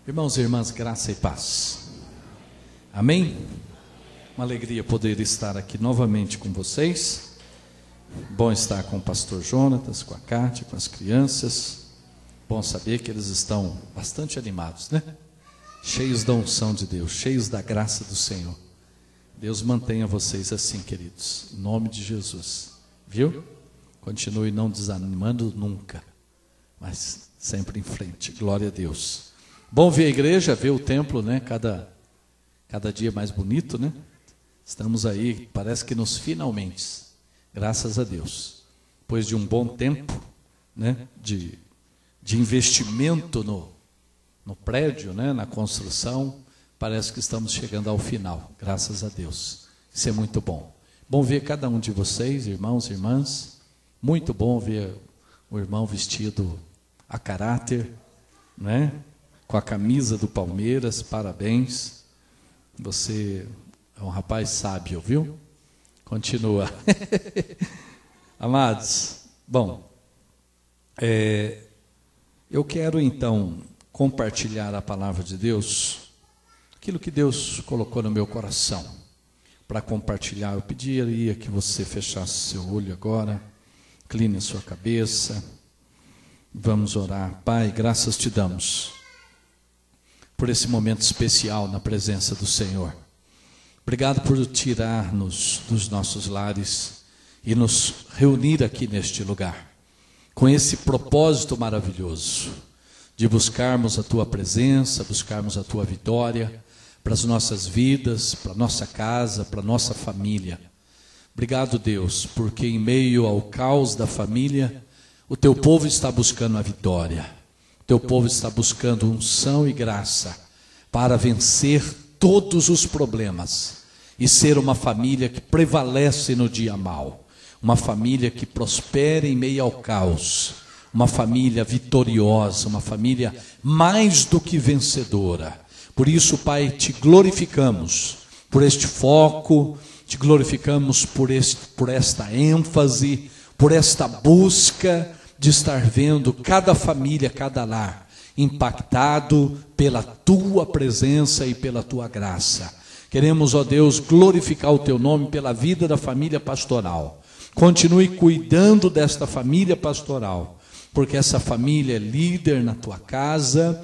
Irmãos e irmãs, graça e paz. Amém? Uma alegria poder estar aqui novamente com vocês. Bom estar com o pastor Jonatas, com a Cátia, com as crianças. Bom saber que eles estão bastante animados, né? Cheios da unção de Deus, cheios da graça do Senhor. Deus mantenha vocês assim, queridos, em nome de Jesus. Viu? Continue não desanimando nunca, mas sempre em frente. Glória a Deus. Bom ver a igreja, ver o templo, né? Cada dia mais bonito, né? Estamos aí, parece que nos finalmente, graças a Deus. Depois de um bom tempo, né? De investimento no prédio, né? Na construção, parece que estamos chegando ao final, graças a Deus. Isso é muito bom. Bom ver cada um de vocês, irmãos e irmãs. Muito bom ver o irmão vestido a caráter, né? Com a camisa do Palmeiras, parabéns. Você é um rapaz sábio, viu? Continua. Amados, bom, eu quero então compartilhar a palavra de Deus, aquilo que Deus colocou no meu coração, para compartilhar. Eu pediria que você fechasse seu olho agora, incline a sua cabeça, vamos orar. Pai, graças te damos por esse momento especial na presença do Senhor. Obrigado por tirar-nos dos nossos lares e nos reunir aqui neste lugar, com esse propósito maravilhoso, de buscarmos a Tua presença, buscarmos a Tua vitória, para as nossas vidas, para a nossa casa, para a nossa família. Obrigado, Deus, porque em meio ao caos da família, o Teu povo está buscando a vitória. Teu povo está buscando unção e graça para vencer todos os problemas e ser uma família que prevalece no dia mau, uma família que prospera em meio ao caos, uma família vitoriosa, uma família mais do que vencedora. Por isso, Pai, te glorificamos por este foco, te glorificamos por esta ênfase, por esta busca de estar vendo cada família, cada lar impactado pela Tua presença e pela Tua graça. Queremos, ó Deus, glorificar o Teu nome pela vida da família pastoral. Continue cuidando desta família pastoral, porque essa família é líder na Tua casa,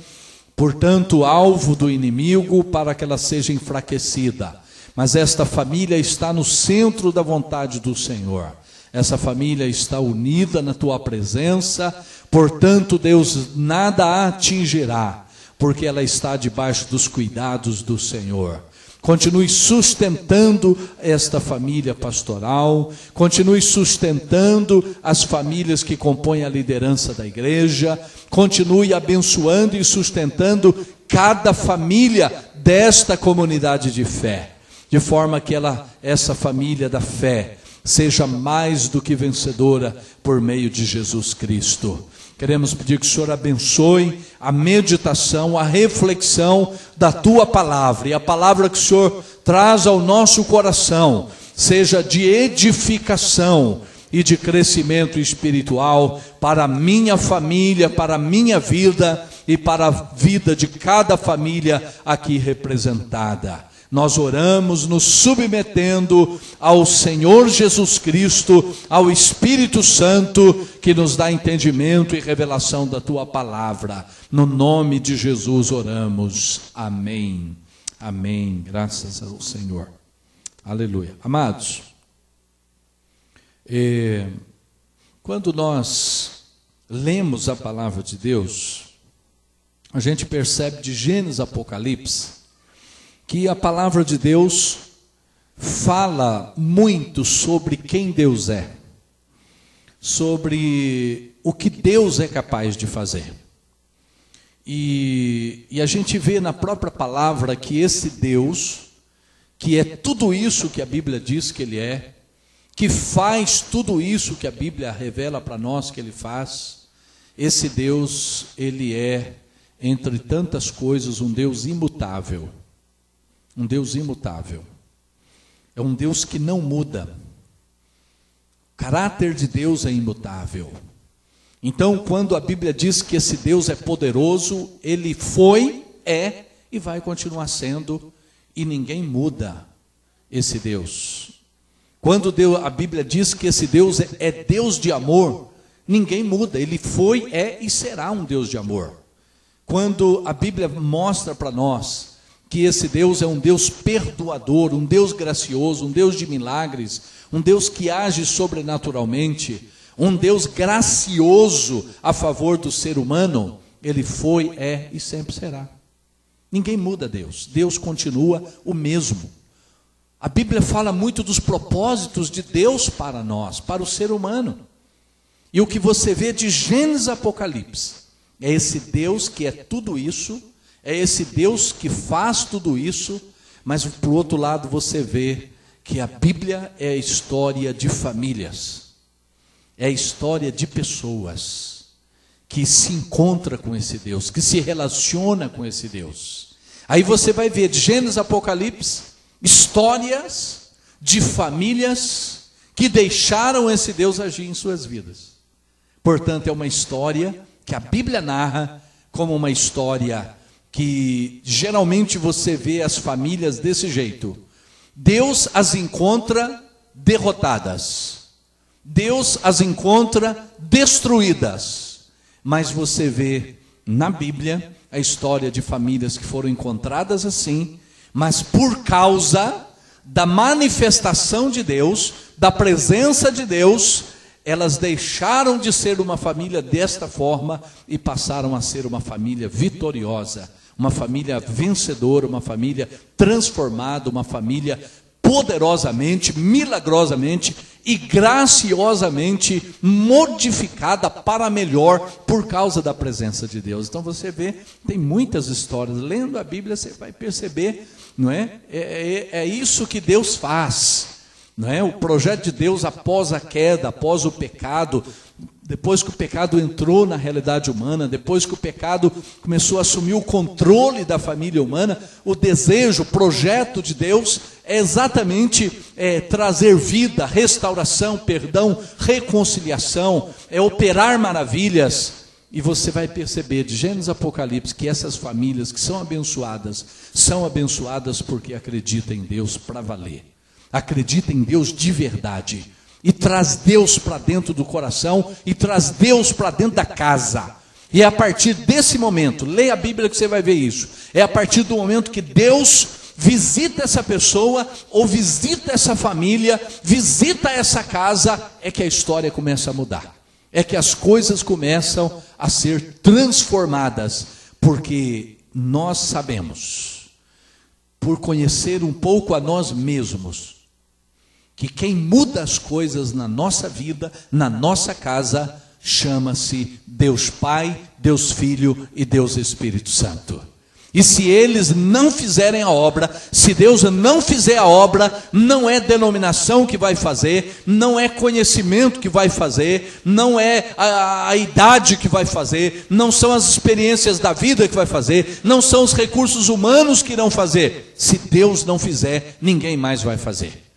portanto, alvo do inimigo para que ela seja enfraquecida. Mas esta família está no centro da vontade do Senhor. Essa família está unida na Tua presença, portanto, Deus, nada a atingirá, porque ela está debaixo dos cuidados do Senhor. Continue sustentando esta família pastoral, continue sustentando as famílias que compõem a liderança da igreja, continue abençoando e sustentando cada família desta comunidade de fé, de forma que essa família da fé seja mais do que vencedora por meio de Jesus Cristo. Queremos pedir que o Senhor abençoe a meditação, a reflexão da Tua palavra, e a palavra que o Senhor traz ao nosso coração seja de edificação e de crescimento espiritual para a minha família, para a minha vida e para a vida de cada família aqui representada. Nós oramos nos submetendo ao Senhor Jesus Cristo, ao Espírito Santo, que nos dá entendimento e revelação da Tua palavra. No nome de Jesus oramos. Amém. Amém. Graças ao Senhor. Aleluia. Amados, quando nós lemos a palavra de Deus, a gente percebe de Gênesis a Apocalipse, que a palavra de Deus fala muito sobre quem Deus é, sobre o que Deus é capaz de fazer. E a gente vê na própria palavra que esse Deus, que é tudo isso que a Bíblia diz que Ele é, que faz tudo isso que a Bíblia revela para nós que Ele faz, esse Deus, Ele é, entre tantas coisas, um Deus imutável. Um Deus imutável. É um Deus que não muda. O caráter de Deus é imutável. Então, quando a Bíblia diz que esse Deus é poderoso, Ele foi, é e vai continuar sendo, e ninguém muda esse Deus. Quando a Bíblia diz que esse Deus é Deus de amor, ninguém muda, ele foi, é e será um Deus de amor. Quando a Bíblia mostra para nós que esse Deus é um Deus perdoador, um Deus gracioso, um Deus de milagres, um Deus que age sobrenaturalmente, um Deus gracioso a favor do ser humano, ele foi, é e sempre será. Ninguém muda Deus, Deus continua o mesmo. A Bíblia fala muito dos propósitos de Deus para nós, para o ser humano. E o que você vê de Gênesis a Apocalipse é esse Deus que é tudo isso, é esse Deus que faz tudo isso, mas por outro lado você vê que a Bíblia é a história de famílias, é a história de pessoas que se encontra com esse Deus, que se relaciona com esse Deus. Aí você vai ver de Gênesis a Apocalipse histórias de famílias que deixaram esse Deus agir em suas vidas. Portanto, é uma história que a Bíblia narra como uma história que geralmente você vê as famílias desse jeito. Deus as encontra derrotadas, Deus as encontra destruídas, mas você vê na Bíblia a história de famílias que foram encontradas assim, mas por causa da manifestação de Deus, da presença de Deus, elas deixaram de ser uma família desta forma e passaram a ser uma família vitoriosa, uma família vencedora, uma família transformada, uma família poderosamente, milagrosamente e graciosamente modificada para melhor por causa da presença de Deus. Então você vê, tem muitas histórias, lendo a Bíblia você vai perceber, não é? É isso que Deus faz, não é? O projeto de Deus após a queda, após o pecado, depois que o pecado entrou na realidade humana, depois que o pecado começou a assumir o controle da família humana, o desejo, o projeto de Deus é exatamente trazer vida, restauração, perdão, reconciliação, é operar maravilhas. E você vai perceber de Gênesis a Apocalipse que essas famílias que são abençoadas porque acreditam em Deus para valer, acreditam em Deus de verdade. E traz Deus para dentro do coração, e traz Deus para dentro da casa. E é a partir desse momento, leia a Bíblia que você vai ver isso, é a partir do momento que Deus visita essa pessoa, ou visita essa família, visita essa casa, é que a história começa a mudar. É que as coisas começam a ser transformadas, porque nós sabemos, por conhecer um pouco a nós mesmos, que quem muda as coisas na nossa vida, na nossa casa, chama-se Deus Pai, Deus Filho e Deus Espírito Santo. E se eles não fizerem a obra, se Deus não fizer a obra, não é denominação que vai fazer, não é conhecimento que vai fazer, não é a idade que vai fazer, não são as experiências da vida que vai fazer, não são os recursos humanos que irão fazer. Se Deus não fizer, ninguém mais vai fazer.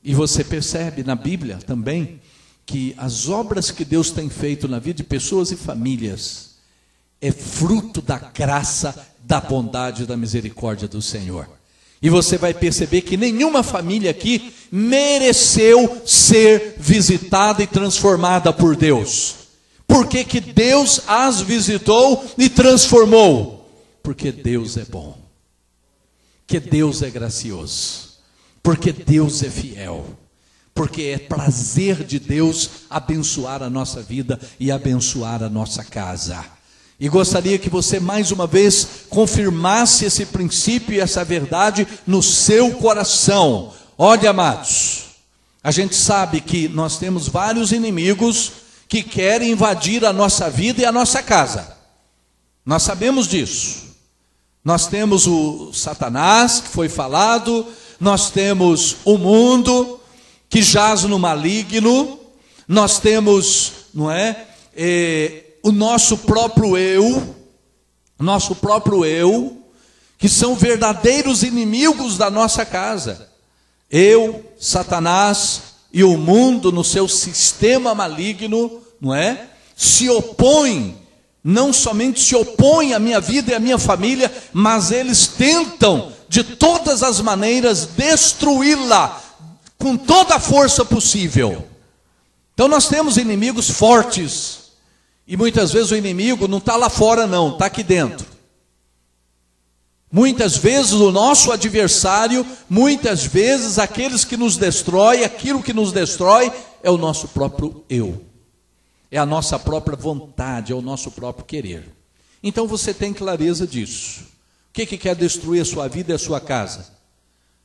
E você percebe na Bíblia também que as obras que Deus tem feito na vida de pessoas e famílias é fruto da graça, da bondade e da misericórdia do Senhor. E você vai perceber que nenhuma família aqui mereceu ser visitada e transformada por Deus. Por que que Deus as visitou e transformou? Porque Deus é bom, que Deus é gracioso, porque Deus é fiel, porque é prazer de Deus abençoar a nossa vida e abençoar a nossa casa. E gostaria que você mais uma vez confirmasse esse princípio e essa verdade no seu coração. Olha, amados, a gente sabe que nós temos vários inimigos que querem invadir a nossa vida e a nossa casa. Nós sabemos disso. Nós temos o Satanás, que foi falado, nós temos o mundo que jaz no maligno, nós temos, não é, o nosso próprio eu, que são verdadeiros inimigos da nossa casa. Eu, Satanás e o mundo no seu sistema maligno, não é, se opõem não somente se opõem à minha vida e à minha família, mas eles tentam de todas as maneiras destruí-la com toda a força possível. Então nós temos inimigos fortes, e muitas vezes o inimigo não está lá fora não, está aqui dentro. Muitas vezes o nosso adversário, muitas vezes aqueles que nos destroem, aquilo que nos destrói é o nosso próprio eu. É a nossa própria vontade, é o nosso próprio querer. Então você tem clareza disso. O que quer destruir a sua vida e a sua casa?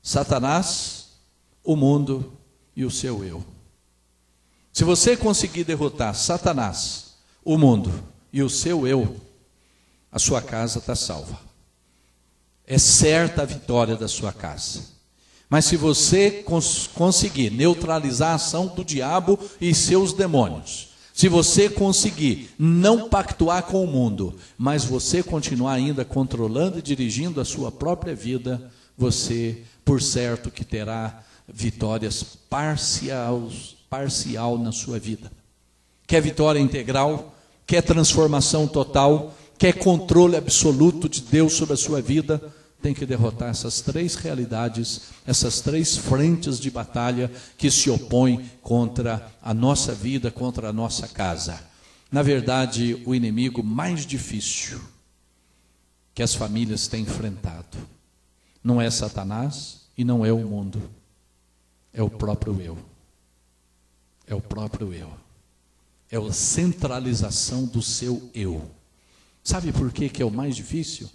Satanás, o mundo e o seu eu. Se você conseguir derrotar Satanás, o mundo e o seu eu, a sua casa está salva. É certa a vitória da sua casa. Mas se você conseguir neutralizar a ação do diabo e seus demônios, se você conseguir não pactuar com o mundo, mas você continuar ainda controlando e dirigindo a sua própria vida, você, por certo, que terá vitórias parcial na sua vida. Quer vitória integral? Quer transformação total? Quer controle absoluto de Deus sobre a sua vida? Tem que derrotar essas três realidades, essas três frentes de batalha que se opõem contra a nossa vida, contra a nossa casa. Na verdade, o inimigo mais difícil que as famílias têm enfrentado não é Satanás e não é o mundo, é o próprio eu. É o próprio eu. É a centralização do seu eu. Sabe por que é o mais difícil?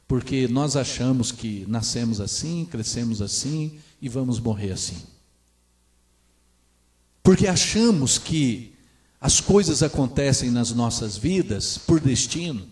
Porque nós achamos que nascemos assim, crescemos assim e vamos morrer assim. Porque achamos que as coisas acontecem nas nossas vidas por destino.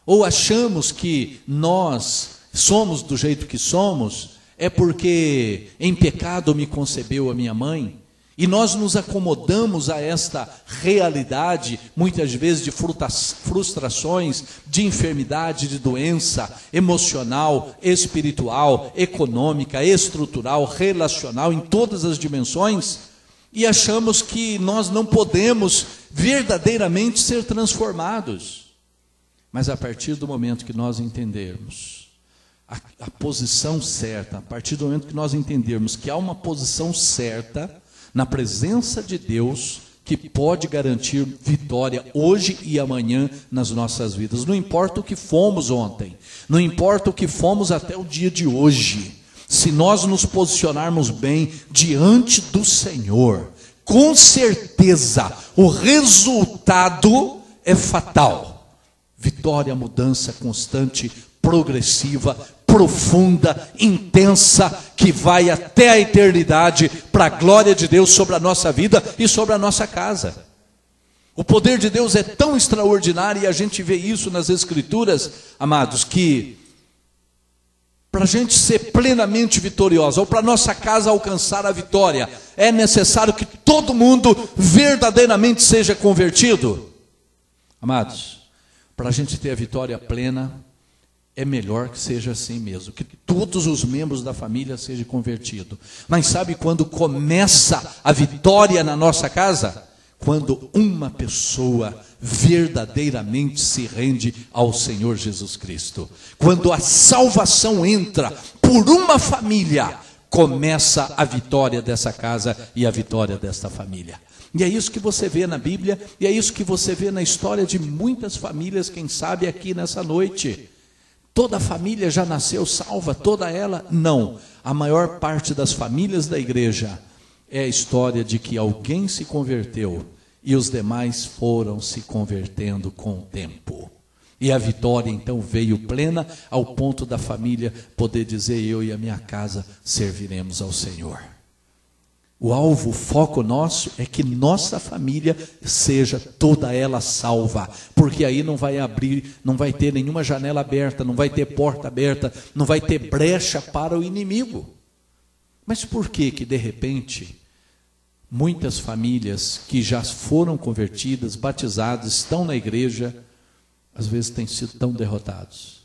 Ou achamos que nós somos do jeito que somos, é porque em pecado me concebeu a minha mãe. E nós nos acomodamos a esta realidade, muitas vezes de frustrações, de enfermidade, de doença emocional, espiritual, econômica, estrutural, relacional, em todas as dimensões, e achamos que nós não podemos verdadeiramente ser transformados. Mas a partir do momento que nós entendermos a posição certa, a partir do momento que nós entendermos que há uma posição certa na presença de Deus, que pode garantir vitória hoje e amanhã nas nossas vidas. Não importa o que fomos ontem, não importa o que fomos até o dia de hoje, se nós nos posicionarmos bem diante do Senhor, com certeza o resultado é fatal. Vitória, mudança constante, progressiva, profunda, intensa, que vai até a eternidade, para a glória de Deus sobre a nossa vida e sobre a nossa casa. O poder de Deus é tão extraordinário, e a gente vê isso nas Escrituras, amados, que para a gente ser plenamente vitoriosa, ou para a nossa casa alcançar a vitória, é necessário que todo mundo verdadeiramente seja convertido. Amados, para a gente ter a vitória plena, é melhor que seja assim mesmo, que todos os membros da família sejam convertidos. Mas sabe quando começa a vitória na nossa casa? Quando uma pessoa verdadeiramente se rende ao Senhor Jesus Cristo. Quando a salvação entra por uma família, começa a vitória dessa casa e a vitória desta família. E é isso que você vê na Bíblia, e é isso que você vê na história de muitas famílias, quem sabe aqui nessa noite. Toda a família já nasceu salva, toda ela? Não. A maior parte das famílias da igreja é a história de que alguém se converteu e os demais foram se convertendo com o tempo. E a vitória então veio plena ao ponto da família poder dizer: eu e a minha casa serviremos ao Senhor. O alvo, o foco nosso é que nossa família seja toda ela salva, porque aí não vai abrir, não vai ter nenhuma janela aberta, não vai ter porta aberta, não vai ter brecha para o inimigo. Mas por que de repente muitas famílias que já foram convertidas, batizadas, estão na igreja, às vezes têm sido tão derrotados?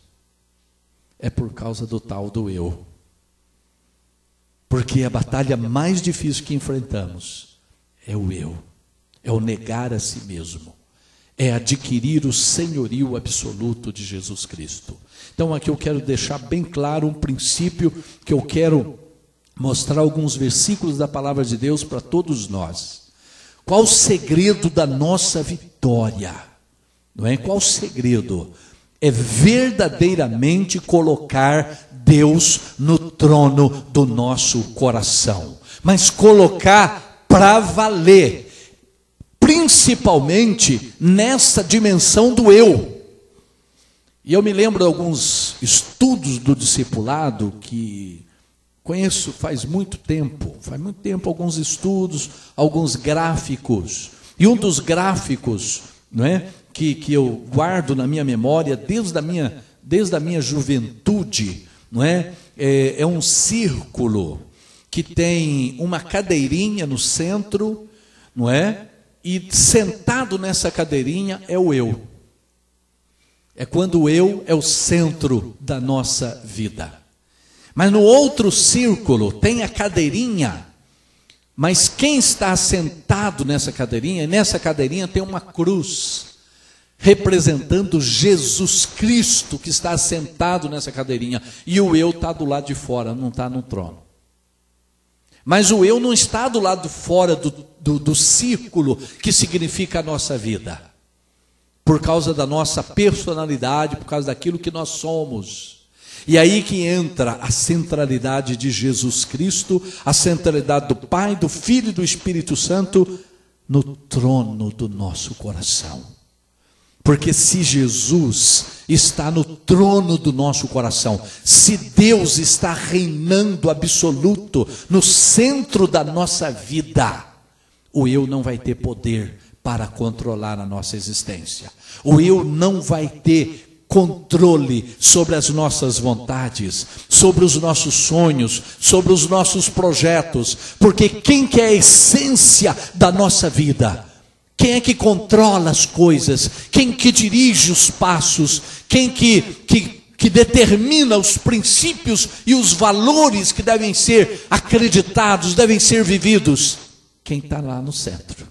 É por causa do tal do eu. Porque a batalha mais difícil que enfrentamos é o eu, é o negar a si mesmo, é adquirir o senhorio absoluto de Jesus Cristo. Então aqui eu quero deixar bem claro um princípio que eu quero mostrar alguns versículos da palavra de Deus para todos nós. Qual o segredo da nossa vitória? Não é? Qual o segredo? É verdadeiramente colocar Deus no trono do nosso coração. Mas colocar para valer. Principalmente nessa dimensão do eu. E eu me lembro de alguns estudos do discipulado que conheço faz muito tempo, alguns estudos, alguns gráficos. E um dos gráficos, não é, que eu guardo na minha memória desde a minha juventude, não é? É um círculo que tem uma cadeirinha no centro, não é? E sentado nessa cadeirinha é o eu. É quando o eu é o centro da nossa vida. Mas no outro círculo tem a cadeirinha, mas quem está sentado nessa cadeirinha, e nessa cadeirinha tem uma cruz, representando Jesus Cristo que está sentado nessa cadeirinha. E o eu está do lado de fora, não está no trono. Mas o eu não está do lado de fora do círculo que significa a nossa vida. Por causa da nossa personalidade, por causa daquilo que nós somos. E aí que entra a centralidade de Jesus Cristo, a centralidade do Pai, do Filho e do Espírito Santo no trono do nosso coração. Porque se Jesus está no trono do nosso coração, se Deus está reinando absoluto no centro da nossa vida, o eu não vai ter poder para controlar a nossa existência. O eu não vai ter controle sobre as nossas vontades, sobre os nossos sonhos, sobre os nossos projetos, porque quem que é a essência da nossa vida? Quem é que controla as coisas? Quem que dirige os passos? Quem que determina os princípios e os valores que devem ser acreditados, devem ser vividos? Quem está lá no centro.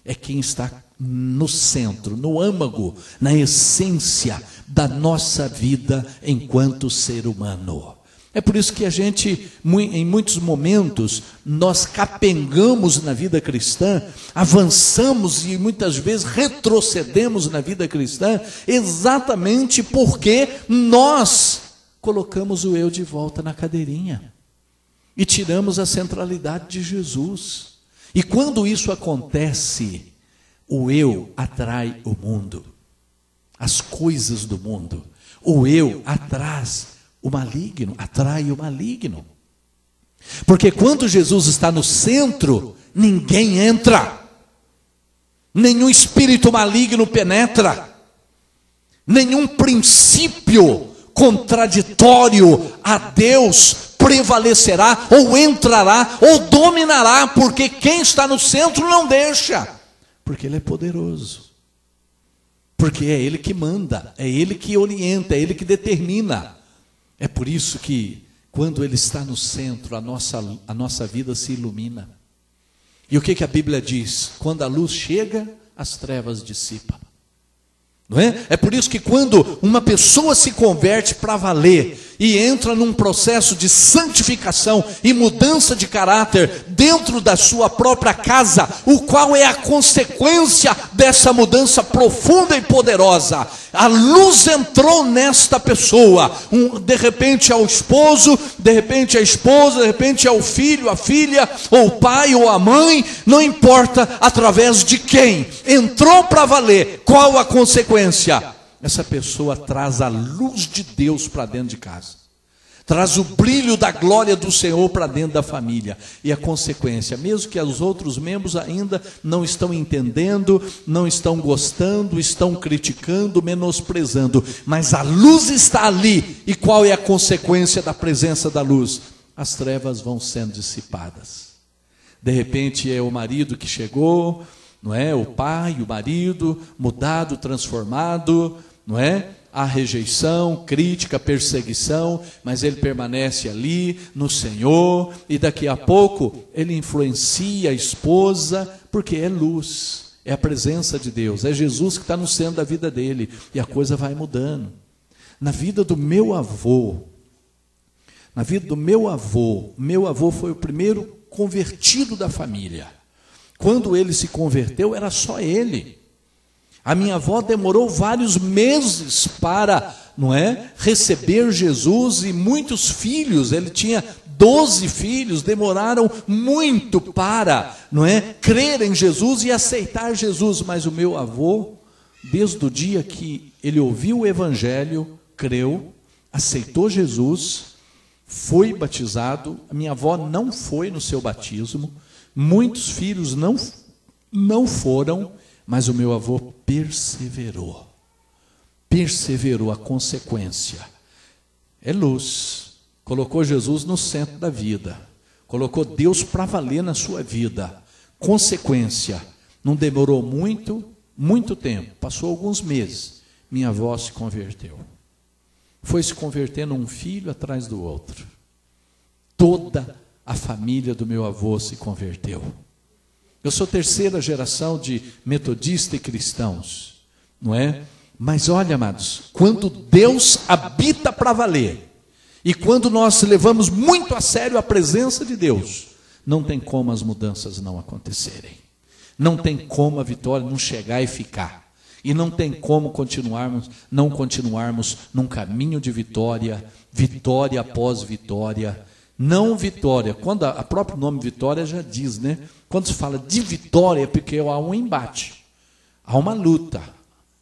É quem está no centro, no âmago, na essência da nossa vida enquanto ser humano. É por isso que a gente, em muitos momentos, nós capengamos na vida cristã, avançamos e muitas vezes retrocedemos na vida cristã, exatamente porque nós colocamos o eu de volta na cadeirinha e tiramos a centralidade de Jesus. E quando isso acontece, o eu atrai o mundo, as coisas do mundo. O eu atrai o maligno. Porque quando Jesus está no centro, ninguém entra. Nenhum espírito maligno penetra. Nenhum princípio contraditório a Deus prevalecerá, ou entrará, ou dominará, porque quem está no centro não deixa. Porque Ele é poderoso. Porque é Ele que manda, é Ele que orienta, é Ele que determina. É por isso que, quando Ele está no centro, a nossa vida se ilumina. E o que a Bíblia diz? Quando a luz chega, as trevas dissipam. Não é? É por isso que quando uma pessoa se converte para valer e entra num processo de santificação e mudança de caráter dentro da sua própria casa, o qual é a consequência dessa mudança profunda e poderosa. A luz entrou nesta pessoa, de repente é o esposo, de repente é a esposa, de repente é o filho, a filha, ou o pai, ou a mãe, não importa através de quem, entrou para valer, qual a consequência? Essa pessoa traz a luz de Deus para dentro de casa. Traz o brilho da glória do Senhor para dentro da família. E a consequência, mesmo que os outros membros ainda não estão entendendo, não estão gostando, estão criticando, menosprezando, mas a luz está ali. E qual é a consequência da presença da luz? As trevas vão sendo dissipadas. De repente é o marido que chegou, não é? O pai, o marido, mudado, transformado, não é? Há rejeição, crítica, perseguição, mas ele permanece ali no Senhor, e daqui a pouco ele influencia a esposa, porque é luz, é a presença de Deus, é Jesus que está no centro da vida dele, e a coisa vai mudando. Na vida do meu avô, meu avô foi o primeiro convertido da família. Quando ele se converteu, era só ele. A minha avó demorou vários meses para, receber Jesus, e muitos filhos, ele tinha 12 filhos, demoraram muito para, crer em Jesus e aceitar Jesus. Mas o meu avô, desde o dia que ele ouviu o evangelho, creu, aceitou Jesus, foi batizado. A minha avó não foi no seu batismo, muitos filhos não foram, mas o meu avô perseverou, a consequência é luz, colocou Jesus no centro da vida, colocou Deus para valer na sua vida, consequência, não demorou muito tempo, passou alguns meses, minha avó se converteu, foi se convertendo um filho atrás do outro, toda a família do meu avô se converteu. Eu sou terceira geração de metodistas e cristãos, Mas olha, amados, quando Deus habita para valer, e quando nós levamos muito a sério a presença de Deus, não tem como as mudanças não acontecerem, não tem como a vitória não chegar e ficar, e não tem como não continuarmos num caminho de vitória, vitória após vitória. Não vitória, quando a próprio nome vitória já diz, quando se fala de vitória é porque há um embate, há uma luta,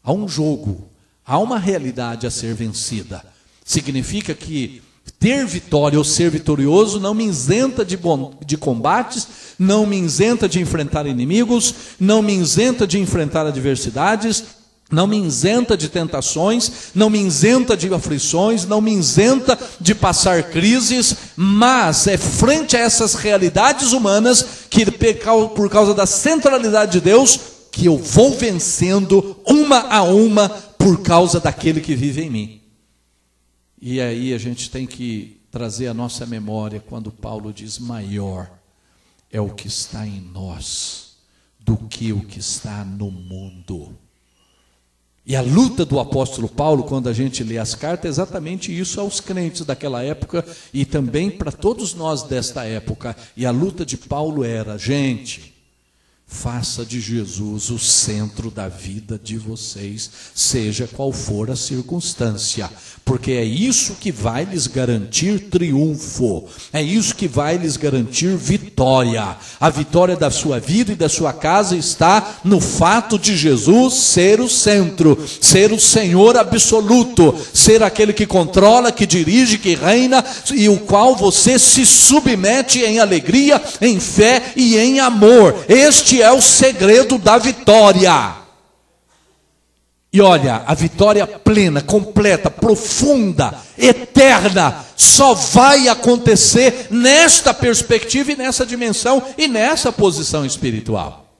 há um jogo, há uma realidade a ser vencida. Significa que ter vitória ou ser vitorioso não me isenta de combates, não me isenta de enfrentar inimigos, não me isenta de enfrentar adversidades, não me isenta de tentações, não me isenta de aflições, não me isenta de passar crises, mas é frente a essas realidades humanas que, por causa da centralidade de Deus, que eu vou vencendo uma a uma por causa daquele que vive em mim. E aí a gente tem que trazer a nossa memória quando Paulo diz: maior é o que está em nós do que o que está no mundo. E a luta do apóstolo Paulo, quando a gente lê as cartas, é exatamente isso aos crentes daquela época e também para todos nós desta época. E a luta de Paulo era: gente, faça de Jesus o centro da vida de vocês, seja qual for a circunstância, porque é isso que vai lhes garantir triunfo, é isso que vai lhes garantir vitória. A vitória da sua vida e da sua casa está no fato de Jesus ser o centro, ser o Senhor absoluto, ser aquele que controla, que dirige, que reina, e o qual você se submete em alegria, em fé e em amor. Este é o segredo da vitória. E olha, a vitória plena, completa, profunda, eterna, só vai acontecer nesta perspectiva e nessa dimensão e nessa posição espiritual.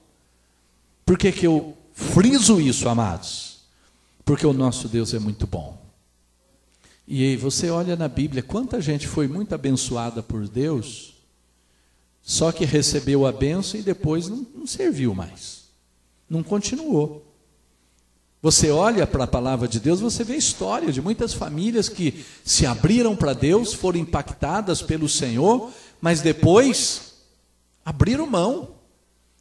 Por que que eu friso isso, amados? Porque o nosso Deus é muito bom. E aí você olha na Bíblia, quanta gente foi muito abençoada por Deus, só que recebeu a bênção e depois não serviu mais, não continuou. Você olha para a palavra de Deus, você vê a história de muitas famílias que se abriram para Deus, foram impactadas pelo Senhor, mas depois abriram mão,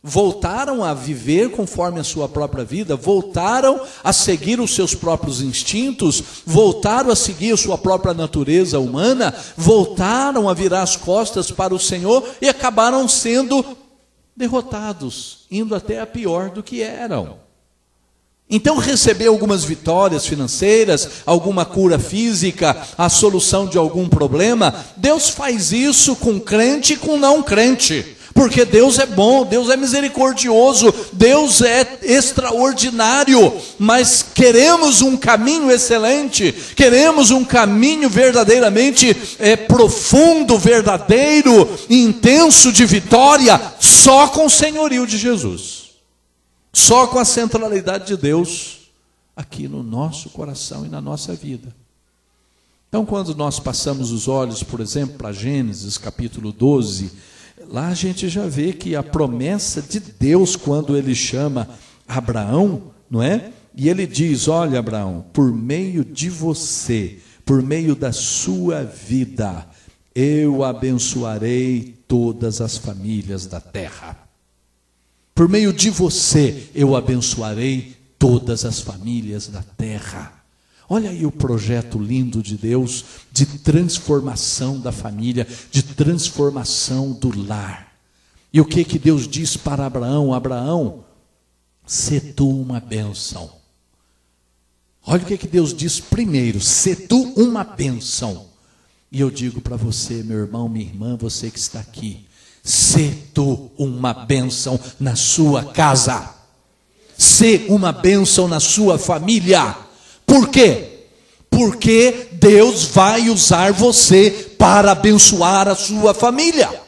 voltaram a viver conforme a sua própria vida, voltaram a seguir os seus próprios instintos, voltaram a seguir a sua própria natureza humana, voltaram a virar as costas para o Senhor e acabaram sendo derrotados, indo até a pior do que eram. Então receber algumas vitórias financeiras, alguma cura física, a solução de algum problema, Deus faz isso com crente e com não crente. Porque Deus é bom, Deus é misericordioso, Deus é extraordinário, mas queremos um caminho excelente, queremos um caminho verdadeiramente profundo, verdadeiro, intenso de vitória, só com o senhorio de Jesus, só com a centralidade de Deus aqui no nosso coração e na nossa vida. Então, quando nós passamos os olhos, por exemplo, para Gênesis capítulo 12, lá a gente já vê que a promessa de Deus, quando Ele chama Abraão, não é? E ele diz: olha, Abraão, por meio de você, por meio da sua vida, eu abençoarei todas as famílias da terra. Por meio de você, eu abençoarei todas as famílias da terra. Olha aí o projeto lindo de Deus, de transformação da família, de transformação do lar. E o que Deus diz para Abraão? Abraão, sê tu uma bênção. Olha o que Deus diz primeiro: sê tu uma bênção. E eu digo para você, meu irmão, minha irmã, você que está aqui, sê tu uma bênção na sua casa. Sê uma bênção na sua família. Por quê? Porque Deus vai usar você para abençoar a sua família.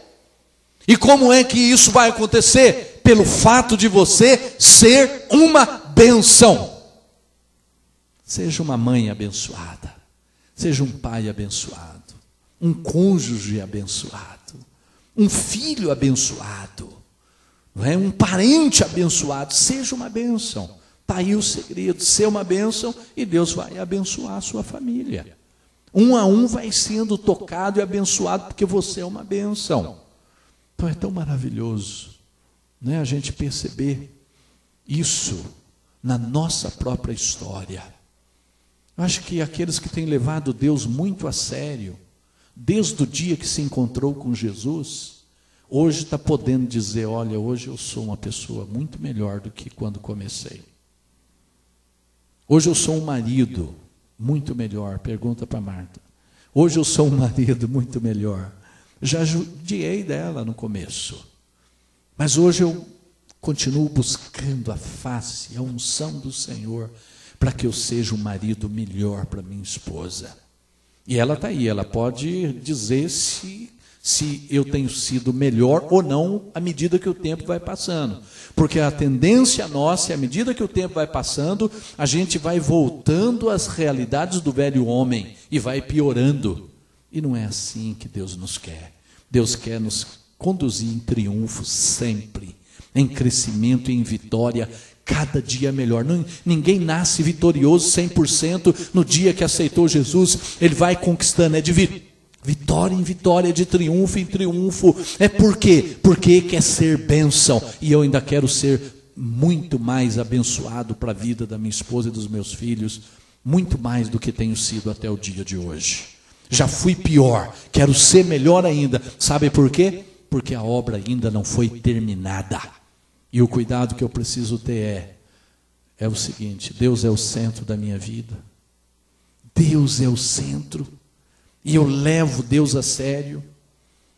E como é que isso vai acontecer? Pelo fato de você ser uma bênção. Seja uma mãe abençoada, seja um pai abençoado, um cônjuge abençoado, um filho abençoado, não é? Um parente abençoado, seja uma bênção. Está aí o segredo: ser uma bênção, e Deus vai abençoar a sua família. Um a um vai sendo tocado e abençoado, porque você é uma bênção. Então é tão maravilhoso, né, a gente perceber isso na nossa própria história. Eu acho que aqueles que têm levado Deus muito a sério, desde o dia que se encontrou com Jesus, hoje está podendo dizer: olha, hoje eu sou uma pessoa muito melhor do que quando comecei. Hoje eu sou um marido muito melhor. Pergunta para Marta. Hoje eu sou um marido muito melhor. Já judiei dela no começo, mas hoje eu continuo buscando a face, a unção do Senhor, para que eu seja um marido melhor para minha esposa. E ela está aí, ela pode dizer se eu tenho sido melhor ou não à medida que o tempo vai passando. Porque a tendência nossa é, à medida que o tempo vai passando, a gente vai voltando às realidades do velho homem e vai piorando. E não é assim que Deus nos quer. Deus quer nos conduzir em triunfo sempre, em crescimento e em vitória, cada dia melhor. Ninguém nasce vitorioso 100% no dia que aceitou Jesus. Ele vai conquistando, é de vitória em vitória, de triunfo em triunfo. É por quê? Porque quer ser bênção. E eu ainda quero ser muito mais abençoado para a vida da minha esposa e dos meus filhos, muito mais do que tenho sido até o dia de hoje. Já fui pior, quero ser melhor ainda. Sabe por quê? Porque a obra ainda não foi terminada. E o cuidado que eu preciso ter é o seguinte: Deus é o centro da minha vida. Deus é o centro. E eu levo Deus a sério.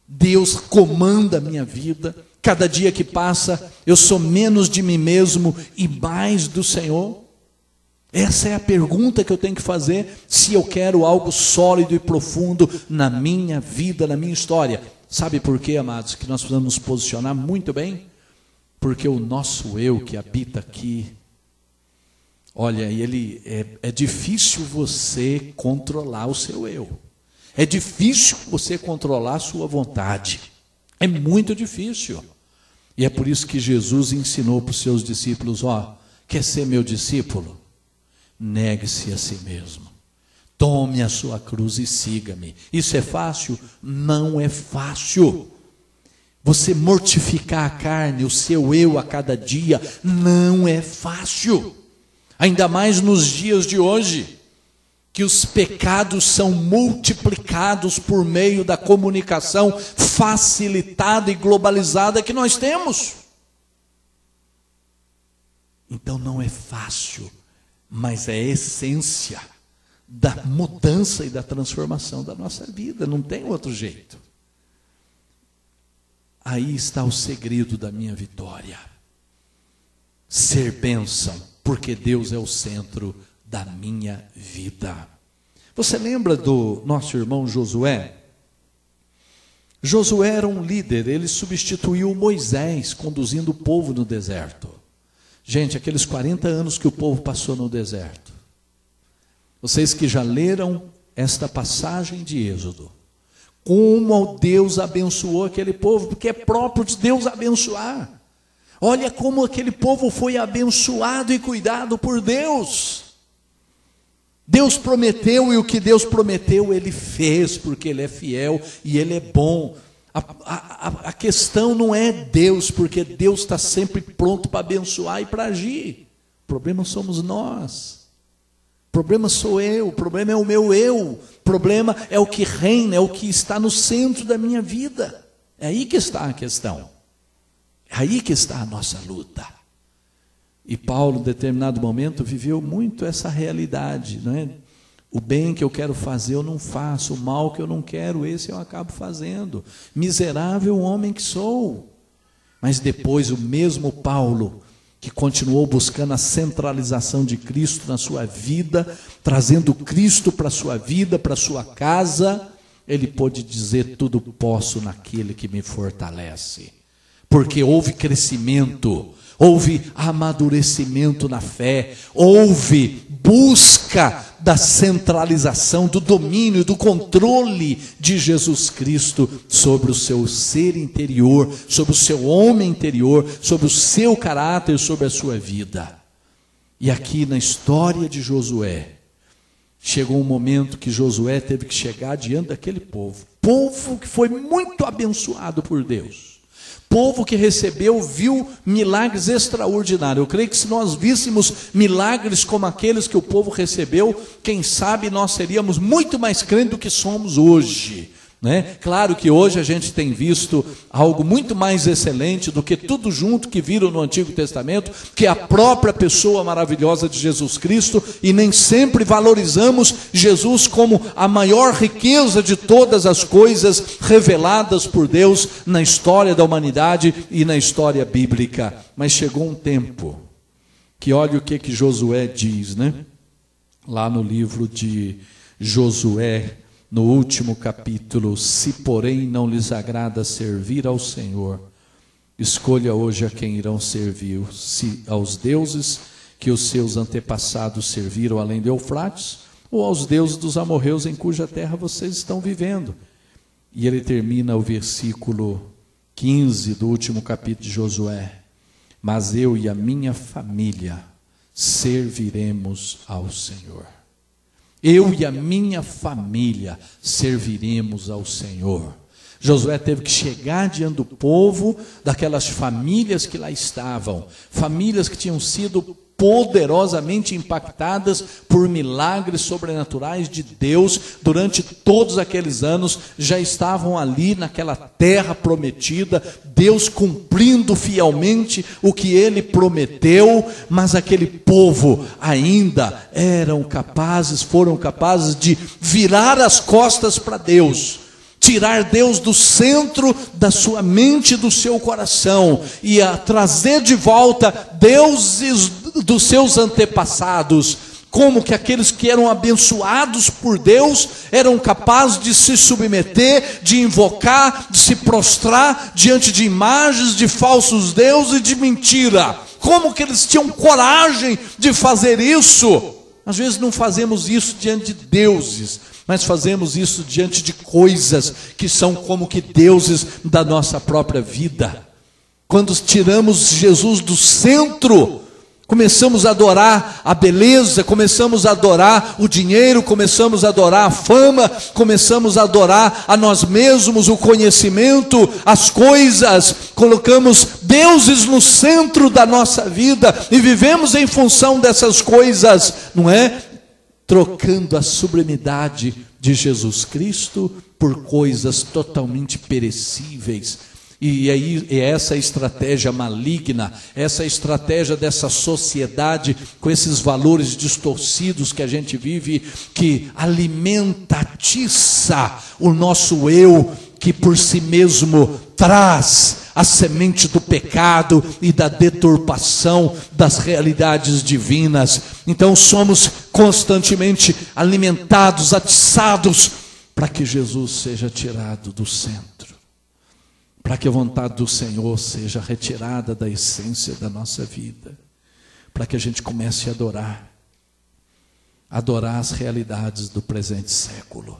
Deus comanda a minha vida. Cada dia que passa, eu sou menos de mim mesmo e mais do Senhor. Essa é a pergunta que eu tenho que fazer se eu quero algo sólido e profundo na minha vida, na minha história. Sabe por quê, amados, que nós precisamos nos posicionar muito bem? Porque o nosso eu que habita aqui, olha, ele é difícil você controlar o seu eu. É difícil você controlar a sua vontade. É muito difícil. E é por isso que Jesus ensinou para os seus discípulos: quer ser meu discípulo? Negue-se a si mesmo. Tome a sua cruz e siga-me. Isso é fácil? Não é fácil. Você mortificar a carne, o seu eu a cada dia, não é fácil. Ainda mais nos dias de hoje, que os pecados são multiplicados por meio da comunicação facilitada e globalizada que nós temos. Então não é fácil, mas é a essência da mudança e da transformação da nossa vida. Não tem outro jeito. Aí está o segredo da minha vitória. Ser bênção, porque Deus é o centro da minha vida. Você lembra do nosso irmão Josué? Josué era um líder, ele substituiu Moisés, conduzindo o povo no deserto. Gente, aqueles 40 anos que o povo passou no deserto. Vocês que já leram esta passagem de Êxodo, como Deus abençoou aquele povo, porque é próprio de Deus abençoar. Olha como aquele povo foi abençoado e cuidado por Deus. Deus prometeu, e o que Deus prometeu Ele fez, porque Ele é fiel e Ele é bom. A questão não é Deus, porque Deus está sempre pronto para abençoar e para agir. O problema somos nós. O problema sou eu, o problema é o meu eu. O problema é o que reina, é o que está no centro da minha vida. É aí que está a questão. É aí que está a nossa luta. E Paulo, em determinado momento, viveu muito essa realidade, não é? O bem que eu quero fazer eu não faço, o mal que eu não quero, esse eu acabo fazendo. Miserável homem que sou. Mas depois o mesmo Paulo, que continuou buscando a centralização de Cristo na sua vida, trazendo Cristo para a sua vida, para a sua casa, ele pôde dizer: tudo posso naquele que me fortalece. Porque houve crescimento, houve amadurecimento na fé, houve busca da centralização, do domínio, do controle de Jesus Cristo sobre o seu ser interior, sobre o seu homem interior, sobre o seu caráter, sobre a sua vida. E aqui na história de Josué, chegou um momento que Josué teve que chegar diante daquele povo que foi muito abençoado por Deus. Povo que recebeu, viu milagres extraordinários. Eu creio que se nós víssemos milagres como aqueles que o povo recebeu, quem sabe nós seríamos muito mais crentes do que somos hoje, né? Claro que hoje a gente tem visto algo muito mais excelente do que tudo junto que viram no Antigo Testamento, que é a própria pessoa maravilhosa de Jesus Cristo, e nem sempre valorizamos Jesus como a maior riqueza de todas as coisas reveladas por Deus na história da humanidade e na história bíblica. Mas chegou um tempo que olha o que Josué diz, né? Lá no livro de Josué, no último capítulo: se porém não lhes agrada servir ao Senhor, escolha hoje a quem irão servir, se aos deuses que os seus antepassados serviram além do Eufrates, ou aos deuses dos amorreus em cuja terra vocês estão vivendo. E ele termina o versículo 15 do último capítulo de Josué: mas eu e a minha família serviremos ao Senhor. Eu e a minha família serviremos ao Senhor. Josué teve que chegar diante do povo, daquelas famílias que lá estavam, famílias que tinham sido poderosamente impactadas por milagres sobrenaturais de Deus durante todos aqueles anos, já estavam ali naquela terra prometida, Deus cumprindo fielmente o que Ele prometeu, mas aquele povo ainda foram capazes de virar as costas para Deus, tirar Deus do centro da sua mente e do seu coração, e a trazer de volta deuses dos seus antepassados, como que aqueles que eram abençoados por Deus eram capazes de se submeter, de invocar, de se prostrar diante de imagens de falsos deuses e de mentira. Como que eles tinham coragem de fazer isso? Às vezes não fazemos isso diante de deuses, mas fazemos isso diante de coisas que são como que deuses da nossa própria vida. Quando tiramos Jesus do centro, começamos a adorar a beleza, começamos a adorar o dinheiro, começamos a adorar a fama, começamos a adorar a nós mesmos, o conhecimento, as coisas, colocamos deuses no centro da nossa vida e vivemos em função dessas coisas, não é? Trocando a sublimidade de Jesus Cristo por coisas totalmente perecíveis. E aí essa estratégia maligna, essa estratégia dessa sociedade com esses valores distorcidos que a gente vive, que alimenta, atiça o nosso eu, que por si mesmo traz a semente do pecado e da deturpação das realidades divinas. Então somos constantemente alimentados, atiçados, para que Jesus seja tirado do centro, para que a vontade do Senhor seja retirada da essência da nossa vida, para que a gente comece a adorar as realidades do presente século,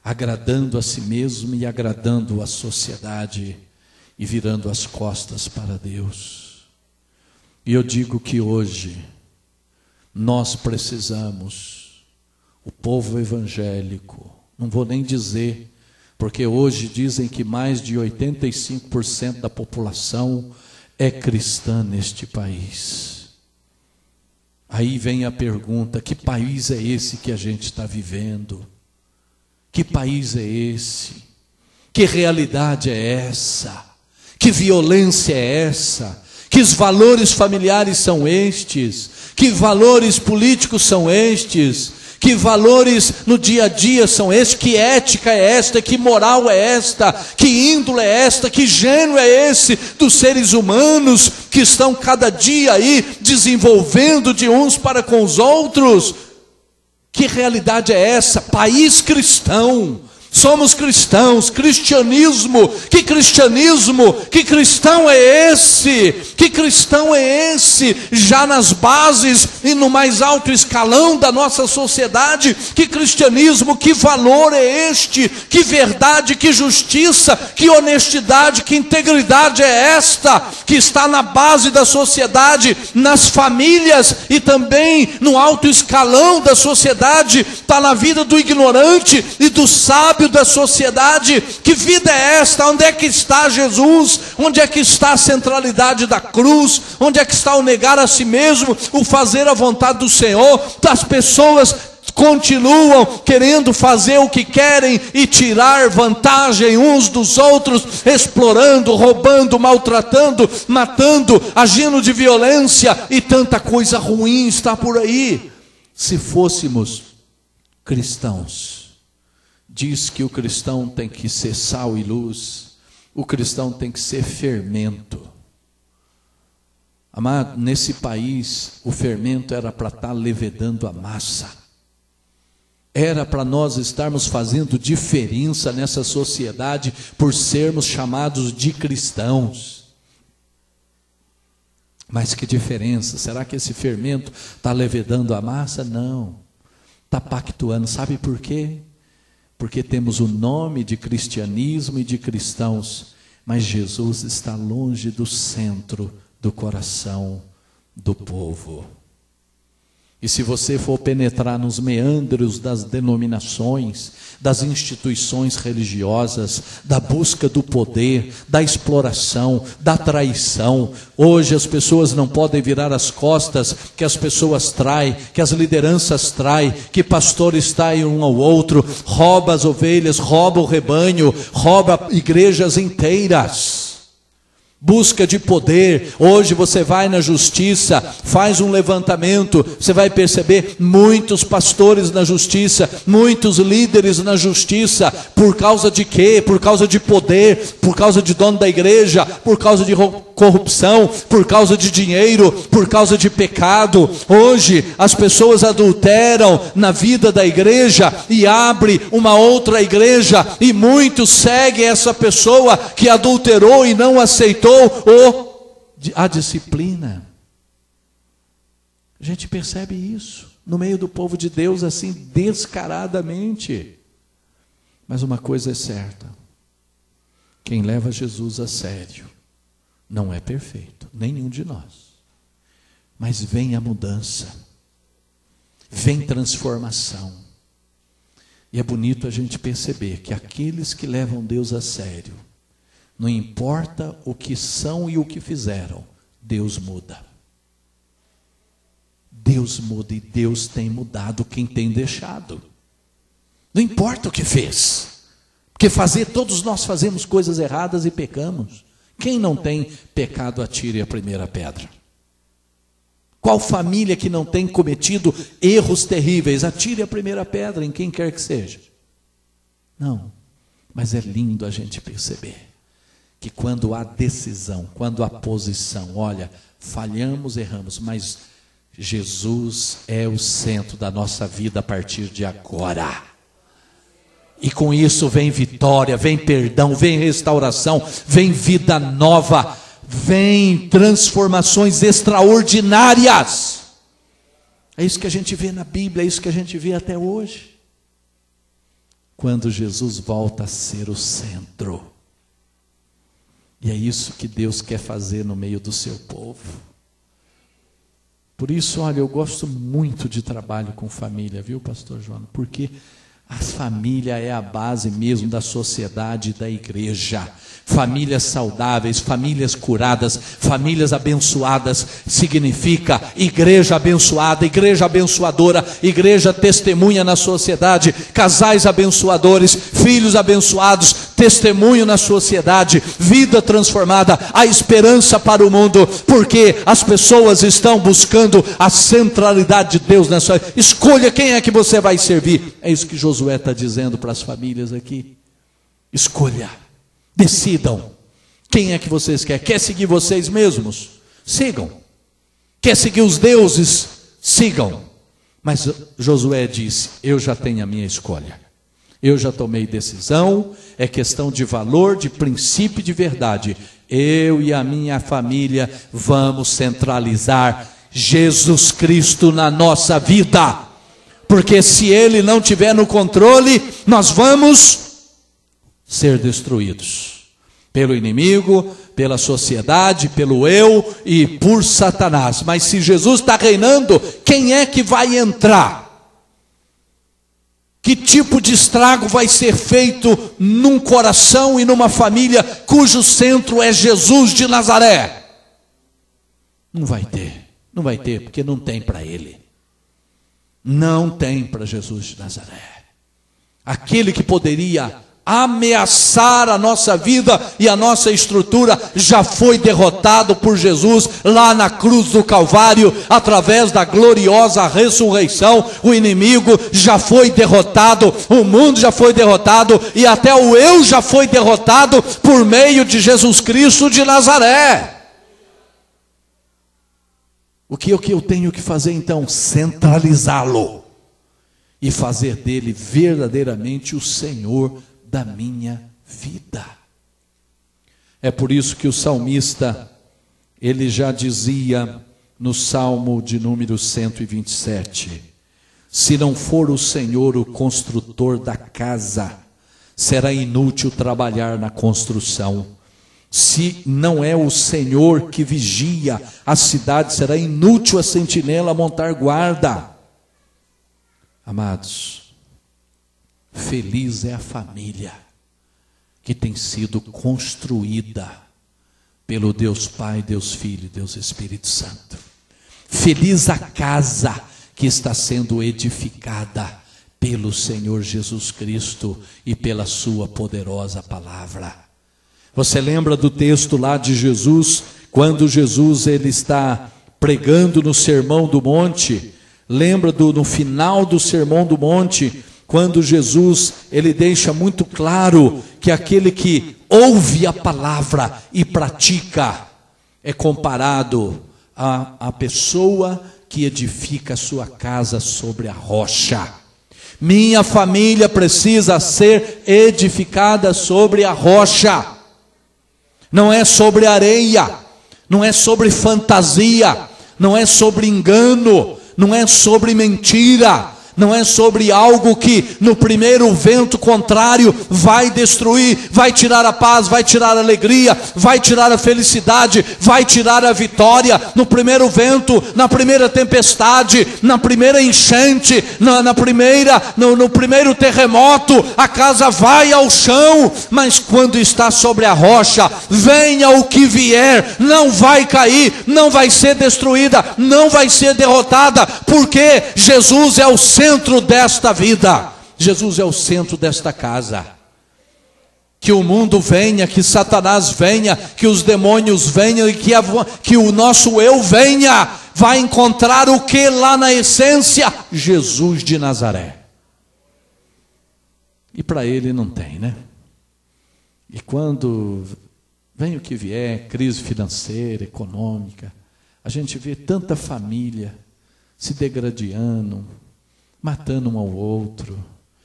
agradando a si mesmo e agradando a sociedade, e virando as costas para Deus. E eu digo que hoje nós precisamos, o povo evangélico, não vou nem dizer, porque hoje dizem que mais de 85% da população é cristã neste país. Aí vem a pergunta: que país é esse que a gente está vivendo? Que país é esse? Que realidade é essa? Que violência é essa? Que valores familiares são estes? Que valores políticos são estes? Que valores no dia a dia são estes? Que ética é esta? Que moral é esta? Que índole é esta? Que gênero é esse dos seres humanos que estão cada dia aí desenvolvendo de uns para com os outros? Que realidade é essa? País cristão. Somos cristãos, cristianismo, que cristão é esse? Que cristão é esse? Já nas bases e no mais alto escalão da nossa sociedade, que cristianismo, que valor é este? Que verdade, que justiça, que honestidade, que integridade é esta? Que está na base da sociedade, nas famílias e também no alto escalão da sociedade, está na vida do ignorante e do sábio da sociedade. Que vida é esta? Onde é que está Jesus? Onde é que está a centralidade da cruz? Onde é que está o negar a si mesmo, o fazer a vontade do Senhor? As pessoas continuam querendo fazer o que querem e tirar vantagem uns dos outros, explorando, roubando, maltratando, matando, agindo de violência, e tanta coisa ruim está por aí. Se fôssemos cristãos, diz que o cristão tem que ser sal e luz, o cristão tem que ser fermento. Amado, nesse país o fermento era para estar levedando a massa, era para nós estarmos fazendo diferença nessa sociedade por sermos chamados de cristãos. Mas que diferença? Será que esse fermento está levedando a massa? Não, está pactuando. Sabe por quê? Porque temos o nome de cristianismo e de cristãos, mas Jesus está longe do centro do coração do povo. E se você for penetrar nos meandros das denominações, das instituições religiosas, da busca do poder, da exploração, da traição, hoje as pessoas não podem virar as costas, que as pessoas traem, que as lideranças traem, que pastores traem um ao outro, rouba as ovelhas, rouba o rebanho, rouba igrejas inteiras. Busca de poder. Hoje você vai na justiça, faz um levantamento, você vai perceber muitos pastores na justiça, muitos líderes na justiça. Por causa de quê? Por causa de poder, por causa de dono da igreja, por causa de corrupção, por causa de dinheiro, por causa de pecado. Hoje as pessoas adulteram na vida da igreja e abre uma outra igreja, e muitos seguem essa pessoa que adulterou e não aceitou a disciplina. A gente percebe isso no meio do povo de Deus assim descaradamente. Mas uma coisa é certa: quem leva Jesus a sério não é perfeito, nenhum de nós. Mas vem a mudança, vem transformação. E é bonito a gente perceber que aqueles que levam Deus a sério, não importa o que são e o que fizeram, Deus muda. Deus muda, e Deus tem mudado quem tem deixado. Não importa o que fez, porque todos nós fazemos coisas erradas e pecamos. Quem não tem pecado, atire a primeira pedra. Qual família que não tem cometido erros terríveis? Atire a primeira pedra em quem quer que seja. Não, mas é lindo a gente perceber que quando há decisão, quando há posição, olha, falhamos, erramos, mas Jesus é o centro da nossa vida a partir de agora. E com isso vem vitória, vem perdão, vem restauração, vem vida nova, vem transformações extraordinárias. É isso que a gente vê na Bíblia, é isso que a gente vê até hoje. Quando Jesus volta a ser o centro. E é isso que Deus quer fazer no meio do seu povo. Por isso, olha, eu gosto muito de trabalho com família, viu, pastor João? Porque a família é a base mesmo da sociedade e da igreja. Famílias saudáveis, famílias curadas, famílias abençoadas, significa igreja abençoada, igreja abençoadora, igreja testemunha na sociedade, casais abençoadores, filhos abençoados, testemunho na sociedade, vida transformada, a esperança para o mundo, porque as pessoas estão buscando a centralidade de Deus na sua vida. Escolha quem é que você vai servir. É isso que Josué está dizendo para as famílias aqui. Escolha, decidam quem é que vocês querem. Quer seguir vocês mesmos? Sigam. Quer seguir os deuses? Sigam. Mas Josué disse: eu já tenho a minha escolha. Eu já tomei decisão, é questão de valor, de princípio e de verdade. Eu e a minha família vamos centralizar Jesus Cristo na nossa vida. Porque se Ele não tiver no controle, nós vamos ser destruídos. Pelo inimigo, pela sociedade, pelo eu e por Satanás. Mas se Jesus está reinando, quem é que vai entrar? Que tipo de estrago vai ser feito num coração e numa família cujo centro é Jesus de Nazaré? Não vai ter, porque não tem para ele. Não tem para Jesus de Nazaré. Aquele que poderia ameaçar a nossa vida e a nossa estrutura já foi derrotado por Jesus lá na cruz do Calvário, através da gloriosa ressurreição. O inimigo já foi derrotado, o mundo já foi derrotado e até o eu já foi derrotado por meio de Jesus Cristo de Nazaré. O que eu tenho que fazer então? Centralizá-lo e fazer dele verdadeiramente o Senhor da minha vida. É por isso que o salmista, ele já dizia no Salmo de número 127, se não for o Senhor o construtor da casa, será inútil trabalhar na construção. Se não é o Senhor que vigia a cidade, será inútil a sentinela montar guarda. Amados, feliz é a família que tem sido construída pelo Deus Pai, Deus Filho e Deus Espírito Santo. Feliz a casa que está sendo edificada pelo Senhor Jesus Cristo e pela sua poderosa palavra. Você lembra do texto lá de Jesus, quando Jesus ele está pregando no Sermão do Monte? Lembra no final do Sermão do Monte, quando Jesus ele deixa muito claro que aquele que ouve a palavra e pratica é comparado à pessoa que edifica a sua casa sobre a rocha. Minha família precisa ser edificada sobre a rocha. Não é sobre areia, não é sobre fantasia, não é sobre engano, não é sobre mentira, não é sobre algo que no primeiro vento contrário vai destruir, vai tirar a paz, vai tirar a alegria, vai tirar a felicidade, vai tirar a vitória. No primeiro vento, na primeira tempestade, na primeira enchente, no primeiro terremoto, a casa vai ao chão, mas quando está sobre a rocha, venha o que vier, não vai cair, não vai ser destruída, não vai ser derrotada, porque Jesus é o centro desta vida, Jesus é o centro desta casa. Que o mundo venha, que Satanás venha, que os demônios venham e que o nosso eu venha, vai encontrar o que lá na essência? Jesus de Nazaré. E para ele não tem, né? E quando vem o que vier, crise financeira, econômica, a gente vê tanta família se degradando, matando um ao outro,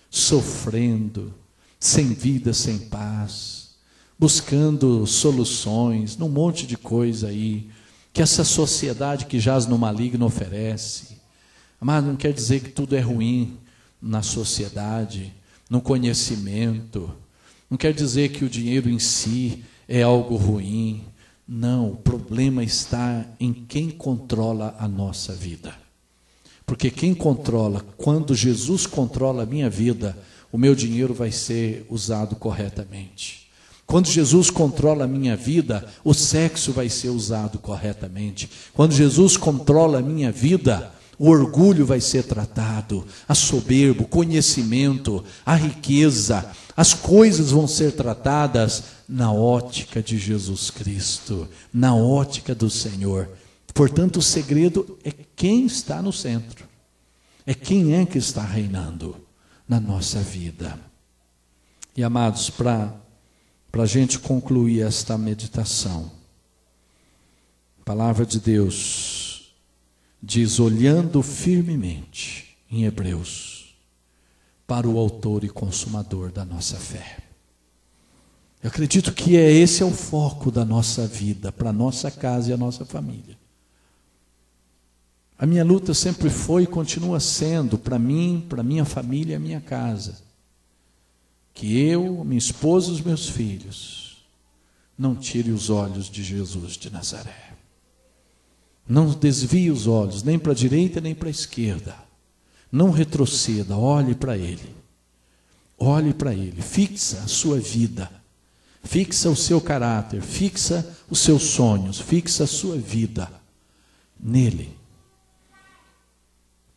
sofrendo, sem vida, sem paz, buscando soluções, num monte de coisa aí, que essa sociedade que jaz no maligno oferece. Mas não quer dizer que tudo é ruim na sociedade, no conhecimento, não quer dizer que o dinheiro em si é algo ruim. Não, o problema está em quem controla a nossa vida. Porque quem controla, quando Jesus controla a minha vida, o meu dinheiro vai ser usado corretamente. Quando Jesus controla a minha vida, o sexo vai ser usado corretamente. Quando Jesus controla a minha vida, o orgulho vai ser tratado, a soberba, o conhecimento, a riqueza, as coisas vão ser tratadas na ótica de Jesus Cristo, na ótica do Senhor. Portanto, o segredo é quem está no centro, é quem é que está reinando na nossa vida. E amados, para a gente concluir esta meditação, a palavra de Deus diz, olhando firmemente, em Hebreus, para o autor e consumador da nossa fé. Eu acredito que esse é o foco da nossa vida, para a nossa casa e a nossa família. A minha luta sempre foi e continua sendo, para mim, para minha família e a minha casa, que eu, minha esposa e os meus filhos, não tire os olhos de Jesus de Nazaré. Não desvie os olhos, nem para a direita nem para a esquerda. Não retroceda, olhe para Ele. Olhe para Ele, fixa a sua vida, fixa o seu caráter, fixa os seus sonhos, fixa a sua vida nele.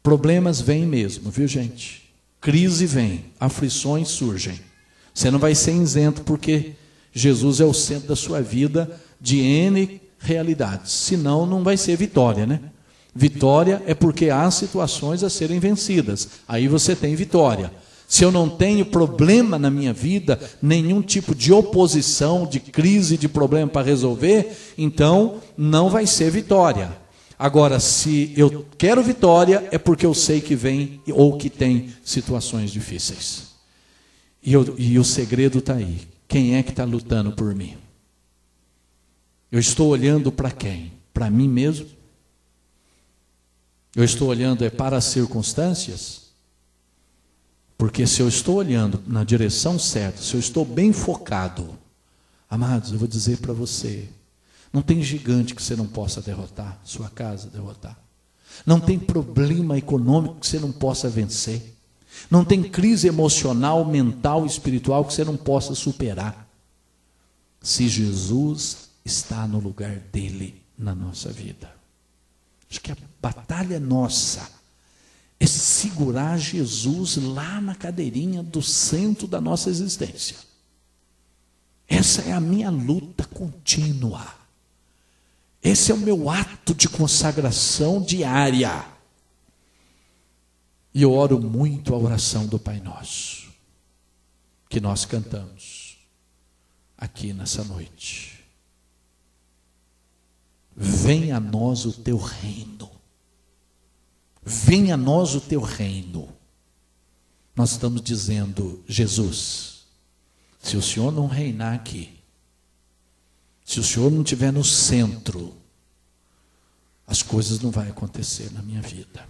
Problemas vêm mesmo, viu gente? Crise vem, aflições surgem. Você não vai ser isento porque Jesus é o centro da sua vida de N realidades. Senão não vai ser vitória, né? Vitória é porque há situações a serem vencidas. Aí você tem vitória. Se eu não tenho problema na minha vida, nenhum tipo de oposição, de crise, de problema para resolver, então não vai ser vitória. Agora, se eu quero vitória, é porque eu sei que vem ou que tem situações difíceis. E o segredo está aí. Quem é que está lutando por mim? Eu estou olhando para quem? Para mim mesmo? Eu estou olhando para as circunstâncias? Porque se eu estou olhando na direção certa, se eu estou bem focado, amados, eu vou dizer para você, não tem gigante que você não possa derrotar, sua casa derrotar. Não tem problema econômico que você não possa vencer. Não tem crise emocional, mental, espiritual que você não possa superar. Se Jesus está no lugar dele na nossa vida. Acho que a batalha nossa é segurar Jesus lá na cadeirinha do centro da nossa existência. Essa é a minha luta contínua. Esse é o meu ato de consagração diária. E eu oro muito a oração do Pai Nosso, que nós cantamos aqui nessa noite. Venha a nós o teu reino. Venha a nós o teu reino. Nós estamos dizendo, Jesus, se o Senhor não reinar aqui, se o Senhor não estiver no centro, as coisas não vão acontecer na minha vida.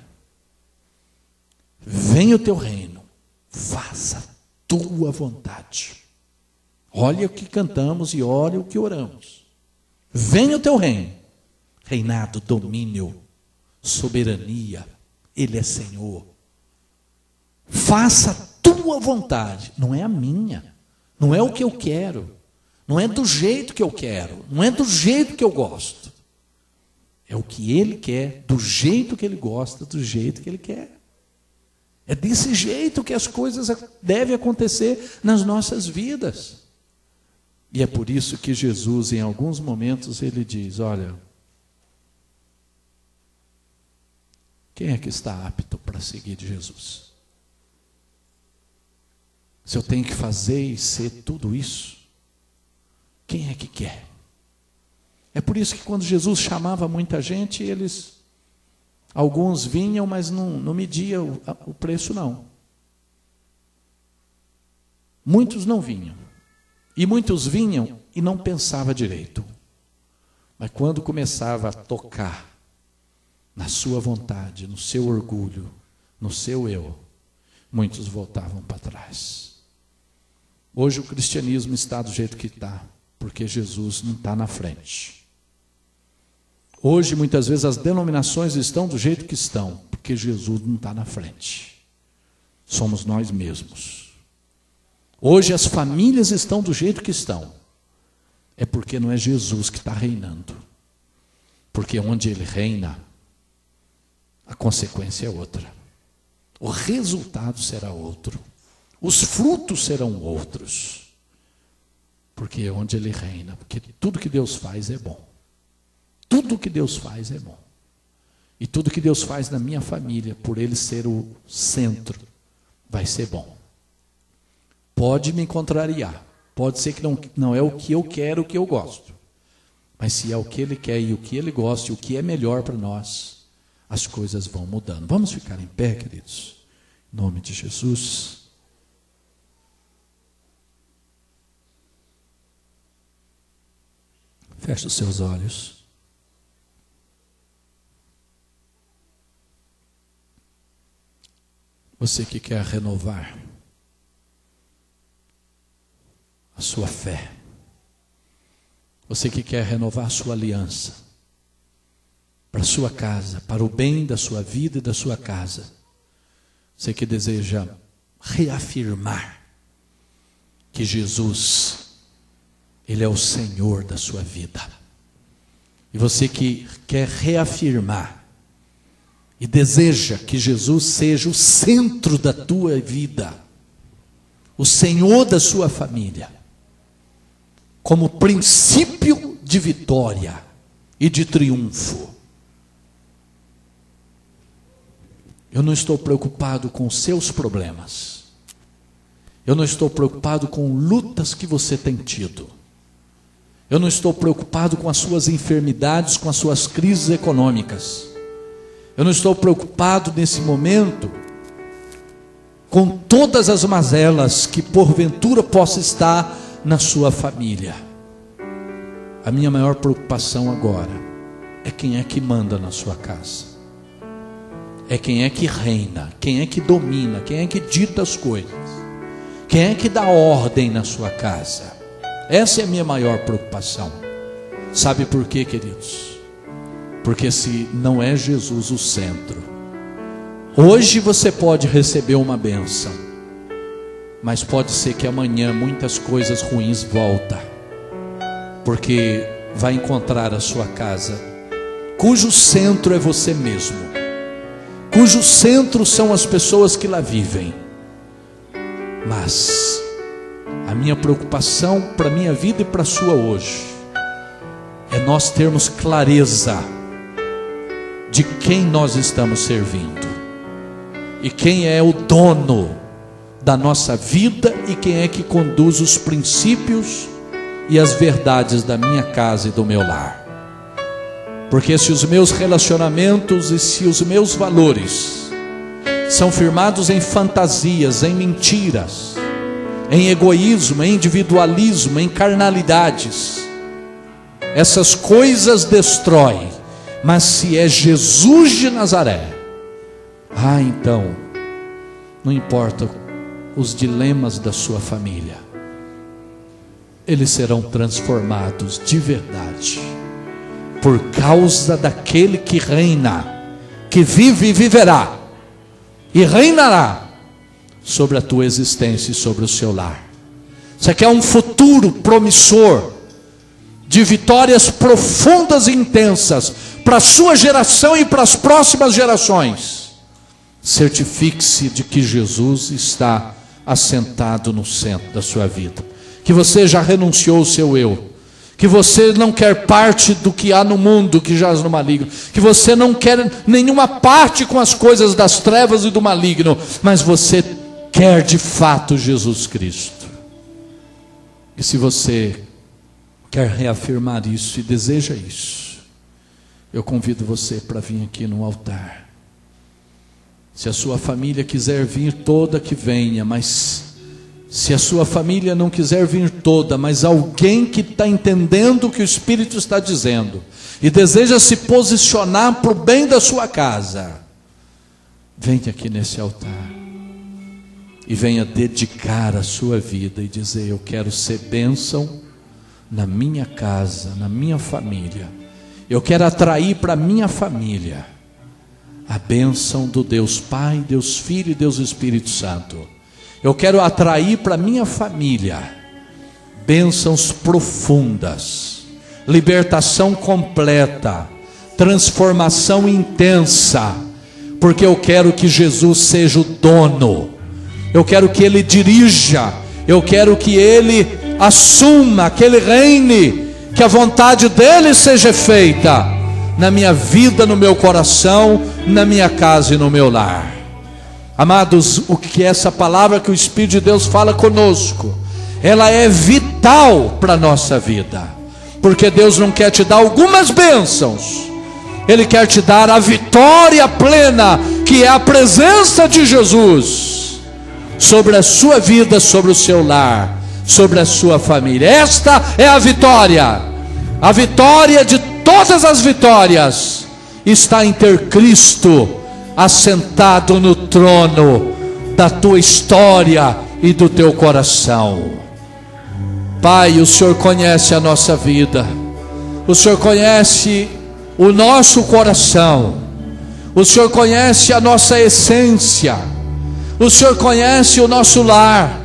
Venha o teu reino, faça a tua vontade. Olha o que cantamos e olha o que oramos. Venha o teu reino, reinado, domínio, soberania, Ele é Senhor. Faça a tua vontade, não é a minha, não é o que eu quero, não é do jeito que eu quero, não é do jeito que eu gosto. É o que Ele quer, do jeito que Ele gosta, do jeito que Ele quer. É desse jeito que as coisas devem acontecer nas nossas vidas. E é por isso que Jesus, em alguns momentos, Ele diz, olha, quem é que está apto para seguir de Jesus? Se eu tenho que fazer e ser tudo isso, quem é que quer? É por isso que quando Jesus chamava muita gente, alguns vinham, mas não mediam o preço não. Muitos não vinham. E muitos vinham e não pensavam direito. Mas quando começava a tocar na sua vontade, no seu orgulho, no seu eu, muitos voltavam para trás. Hoje o cristianismo está do jeito que está, porque Jesus não está na frente. Hoje, muitas vezes, as denominações estão do jeito que estão, porque Jesus não está na frente. Somos nós mesmos. Hoje, as famílias estão do jeito que estão. É porque não é Jesus que está reinando. Porque onde Ele reina, a consequência é outra. O resultado será outro. Os frutos serão outros. Porque é onde Ele reina. Porque tudo que Deus faz é bom. Tudo que Deus faz é bom. E tudo que Deus faz na minha família, por Ele ser o centro, vai ser bom. Pode me contrariar. Pode ser que não é o que eu quero, o que eu gosto. Mas se é o que Ele quer e o que Ele gosta e o que é melhor para nós, as coisas vão mudando. Vamos ficar em pé, queridos? Em nome de Jesus. Feche os seus olhos. Você que quer renovar a sua fé. Você que quer renovar a sua aliança para a sua casa, para o bem da sua vida e da sua casa. Você que deseja reafirmar que Jesus, Ele é o Senhor da sua vida. E você que quer reafirmar e deseja que Jesus seja o centro da tua vida, o Senhor da sua família, como princípio de vitória e de triunfo. Eu não estou preocupado com os seus problemas. Eu não estou preocupado com lutas que você tem tido. Eu não estou preocupado com as suas enfermidades, com as suas crises econômicas. Eu não estou preocupado nesse momento com todas as mazelas que porventura possa estar na sua família. A minha maior preocupação agora é quem é que manda na sua casa. É quem é que reina, quem é que domina, quem é que dita as coisas. Quem é que dá ordem na sua casa. Essa é a minha maior preocupação. Sabe por quê, queridos? Porque se não é Jesus o centro, hoje você pode receber uma bênção, mas pode ser que amanhã muitas coisas ruins voltem, porque vai encontrar a sua casa, cujo centro é você mesmo, cujo centro são as pessoas que lá vivem. Mas a minha preocupação para a minha vida e para a sua hoje é nós termos clareza de quem nós estamos servindo e quem é o dono da nossa vida e quem é que conduz os princípios e as verdades da minha casa e do meu lar. Porque se os meus relacionamentos e se os meus valores são firmados em fantasias, em mentiras, em egoísmo, em individualismo, em carnalidades, essas coisas destroem. Mas se é Jesus de Nazaré, então não importa os dilemas da sua família, eles serão transformados de verdade, por causa daquele que reina, que vive e viverá, e reinará sobre a tua existência e sobre o seu lar. Você quer um futuro promissor, de vitórias profundas e intensas, para a sua geração e para as próximas gerações? Certifique-se de que Jesus está assentado no centro da sua vida, que você já renunciou ao seu eu, que você não quer parte do que há no mundo que jaz no maligno, que você não quer nenhuma parte com as coisas das trevas e do maligno, mas você quer de fato Jesus Cristo. E se você quer reafirmar isso e deseja isso, eu convido você para vir aqui no altar. Se a sua família quiser vir toda, que venha. Mas se a sua família não quiser vir toda, mas alguém que está entendendo o que o Espírito está dizendo e deseja se posicionar para o bem da sua casa, venha aqui nesse altar e venha dedicar a sua vida e dizer: eu quero ser bênção na minha casa, na minha família. Eu quero atrair para minha família a bênção do Deus Pai, Deus Filho e Deus Espírito Santo. Eu quero atrair para minha família bênçãos profundas, libertação completa, transformação intensa, porque eu quero que Jesus seja o dono, eu quero que Ele dirija, eu quero que Ele assuma, que Ele reine, que a vontade dEle seja feita na minha vida, no meu coração, na minha casa e no meu lar. Amados, o que é essa palavra que o Espírito de Deus fala conosco? Ela é vital para a nossa vida, porque Deus não quer te dar algumas bênçãos, Ele quer te dar a vitória plena, que é a presença de Jesus sobre a sua vida, sobre o seu lar, sobre a sua família. Esta é a vitória de todas as vitórias está em ter Cristo assentado no trono da tua história e do teu coração. Pai, o Senhor conhece a nossa vida, o Senhor conhece o nosso coração, o Senhor conhece a nossa essência, o Senhor conhece o nosso lar,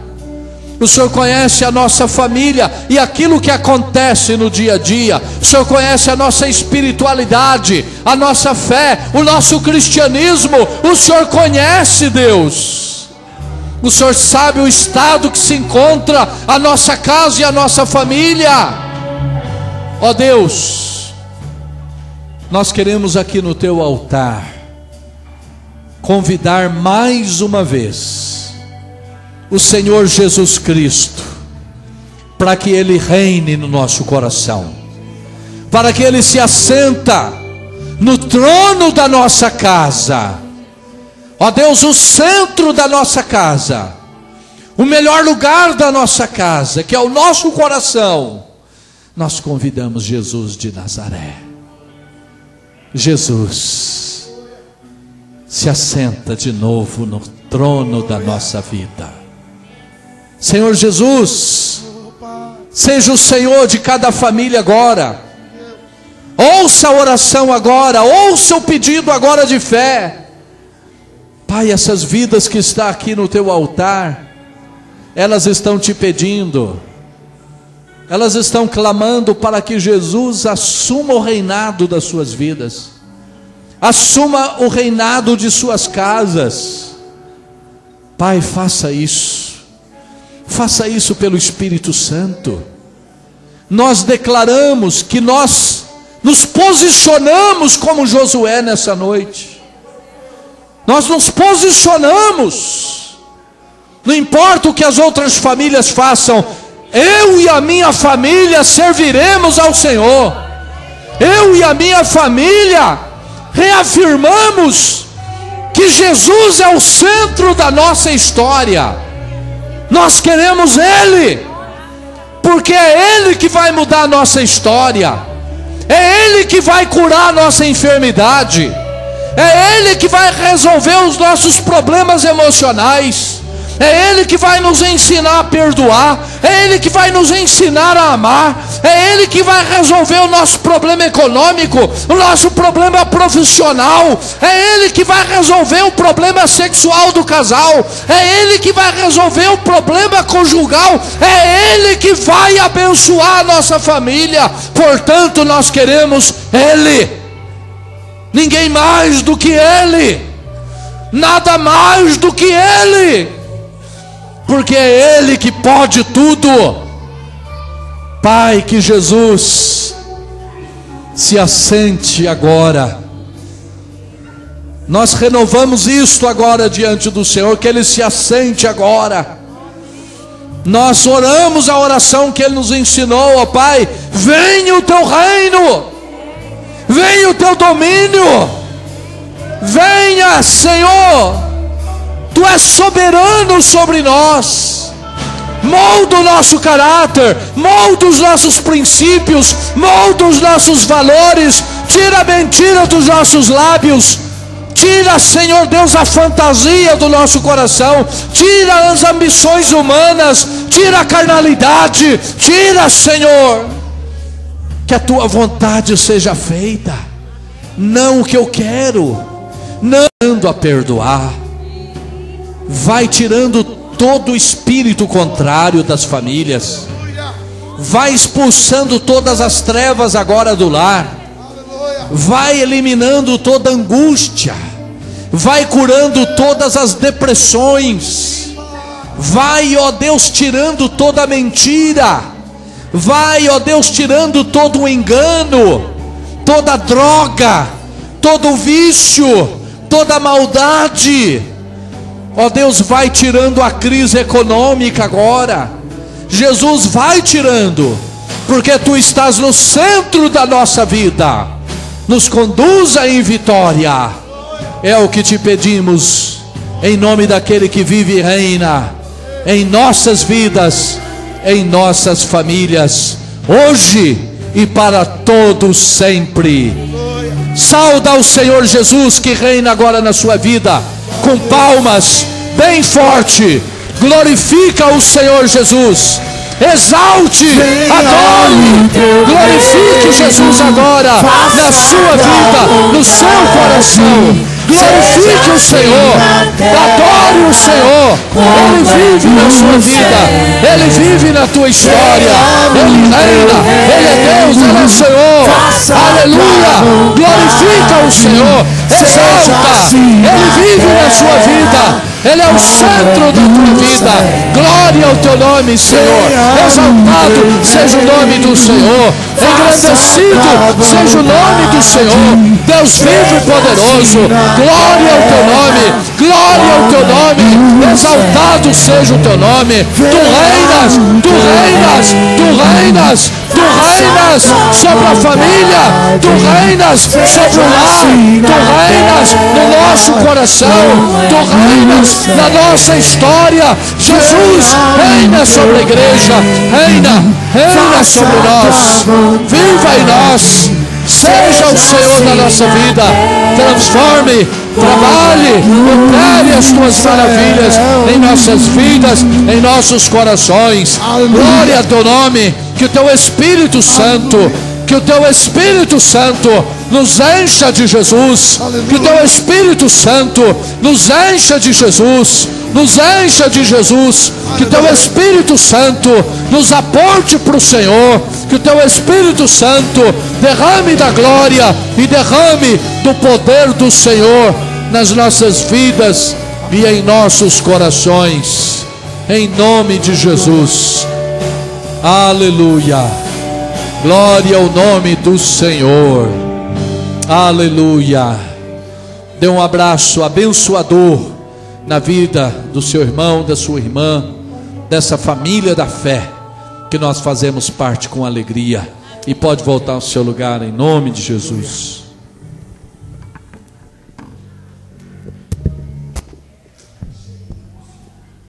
o Senhor conhece a nossa família e aquilo que acontece no dia a dia. O Senhor conhece a nossa espiritualidade, a nossa fé, o nosso cristianismo. O Senhor conhece, Deus. O Senhor sabe o estado que se encontra a nossa casa e a nossa família. Ó Deus, nós queremos aqui no teu altar convidar mais uma vez o Senhor Jesus Cristo, para que Ele reine no nosso coração, para que Ele se assenta no trono da nossa casa. Ó Deus, o centro da nossa casa, o melhor lugar da nossa casa, que é o nosso coração, nós convidamos Jesus de Nazaré. Jesus, se assenta de novo no trono da nossa vida. Senhor Jesus, seja o Senhor de cada família agora. Ouça a oração agora, ouça o pedido agora de fé. Pai, essas vidas que estão aqui no teu altar, elas estão te pedindo, elas estão clamando para que Jesus assuma o reinado das suas vidas, assuma o reinado de suas casas. Pai, faça isso pelo Espírito Santo. Nós declaramos que nós nos posicionamos como Josué nessa noite. Nós nos posicionamos. Não importa o que as outras famílias façam, eu e a minha família serviremos ao Senhor. Eu e a minha família reafirmamos que Jesus é o centro da nossa história. Nós queremos Ele, porque é Ele que vai mudar a nossa história, é Ele que vai curar a nossa enfermidade, é Ele que vai resolver os nossos problemas emocionais, é Ele que vai nos ensinar a perdoar, é Ele que vai nos ensinar a amar, é Ele que vai resolver o nosso problema econômico, o nosso problema profissional, é Ele que vai resolver o problema sexual do casal, é Ele que vai resolver o problema conjugal, é Ele que vai abençoar a nossa família. Portanto, nós queremos Ele, ninguém mais do que Ele, nada mais do que Ele, porque é Ele que pode tudo. Pai, que Jesus se assente agora. Nós renovamos isto agora diante do Senhor, que Ele se assente agora. Nós oramos a oração que Ele nos ensinou, ó Pai: venha o teu reino, venha o teu domínio, venha, Senhor. Tu és soberano sobre nós. Molda o nosso caráter, molda os nossos princípios, molda os nossos valores. Tira a mentira dos nossos lábios. Tira, Senhor Deus, a fantasia do nosso coração. Tira as ambições humanas. Tira a carnalidade. Tira, Senhor. que a tua vontade seja feita, não o que eu quero. Não ando a perdoar. Vai tirando todo o espírito contrário das famílias. Vai expulsando todas as trevas agora do lar. Vai eliminando toda angústia. Vai curando todas as depressões. Vai, ó Deus, tirando toda mentira. Vai, ó Deus, tirando todo o engano, toda droga, todo vício, toda maldade. Ó Deus, vai tirando a crise econômica agora. Jesus, vai tirando, porque Tu estás no centro da nossa vida. Nos conduza em vitória. É o que Te pedimos, em nome daquele que vive e reina em nossas vidas, em nossas famílias, hoje e para todos sempre. Sauda o Senhor Jesus, que reina agora na sua vida, com palmas bem forte. Glorifica o Senhor Jesus. Exalte, adore, glorifique Jesus agora na sua vida, no seu coração. Glorifique o Senhor, adore o Senhor. Ele vive na sua vida, Ele vive na tua história. Ele reina, Ele é Deus, Ele é Senhor. Aleluia, glorifica o Senhor, exalta. Ele vive na sua vida, Ele é o centro da tua vida. Glória ao teu nome, Senhor. Exaltado seja o nome do Senhor, engrandecido seja o nome do Senhor. Deus vivo e poderoso, glória ao teu nome, glória ao teu nome. Exaltado seja o teu nome. Tu reinas, tu reinas, tu reinas, tu reinas sobre a família, tu reinas sobre o lar, tu reinas no nosso coração, tu reinas na nossa história. Jesus reina sobre a igreja, reina sobre nós. Viva em nós, seja o Senhor da nossa vida. Transforme, trabalhe, opere as tuas maravilhas em nossas vidas, em nossos corações. Glória a teu nome. Que o teu Espírito Santo, que o teu Espírito Santo nos encha de Jesus. Que o teu Espírito Santo nos encha de Jesus. Nos encha de Jesus. Que o teu Espírito Santo nos aponte para o Senhor. Que o teu Espírito Santo derrame da glória e derrame do poder do Senhor nas nossas vidas e em nossos corações. Em nome de Jesus. Aleluia. Glória ao nome do Senhor. Aleluia. Dê um abraço abençoador na vida do seu irmão, da sua irmã, dessa família da fé que nós fazemos parte com alegria. E pode voltar ao seu lugar em nome de Jesus.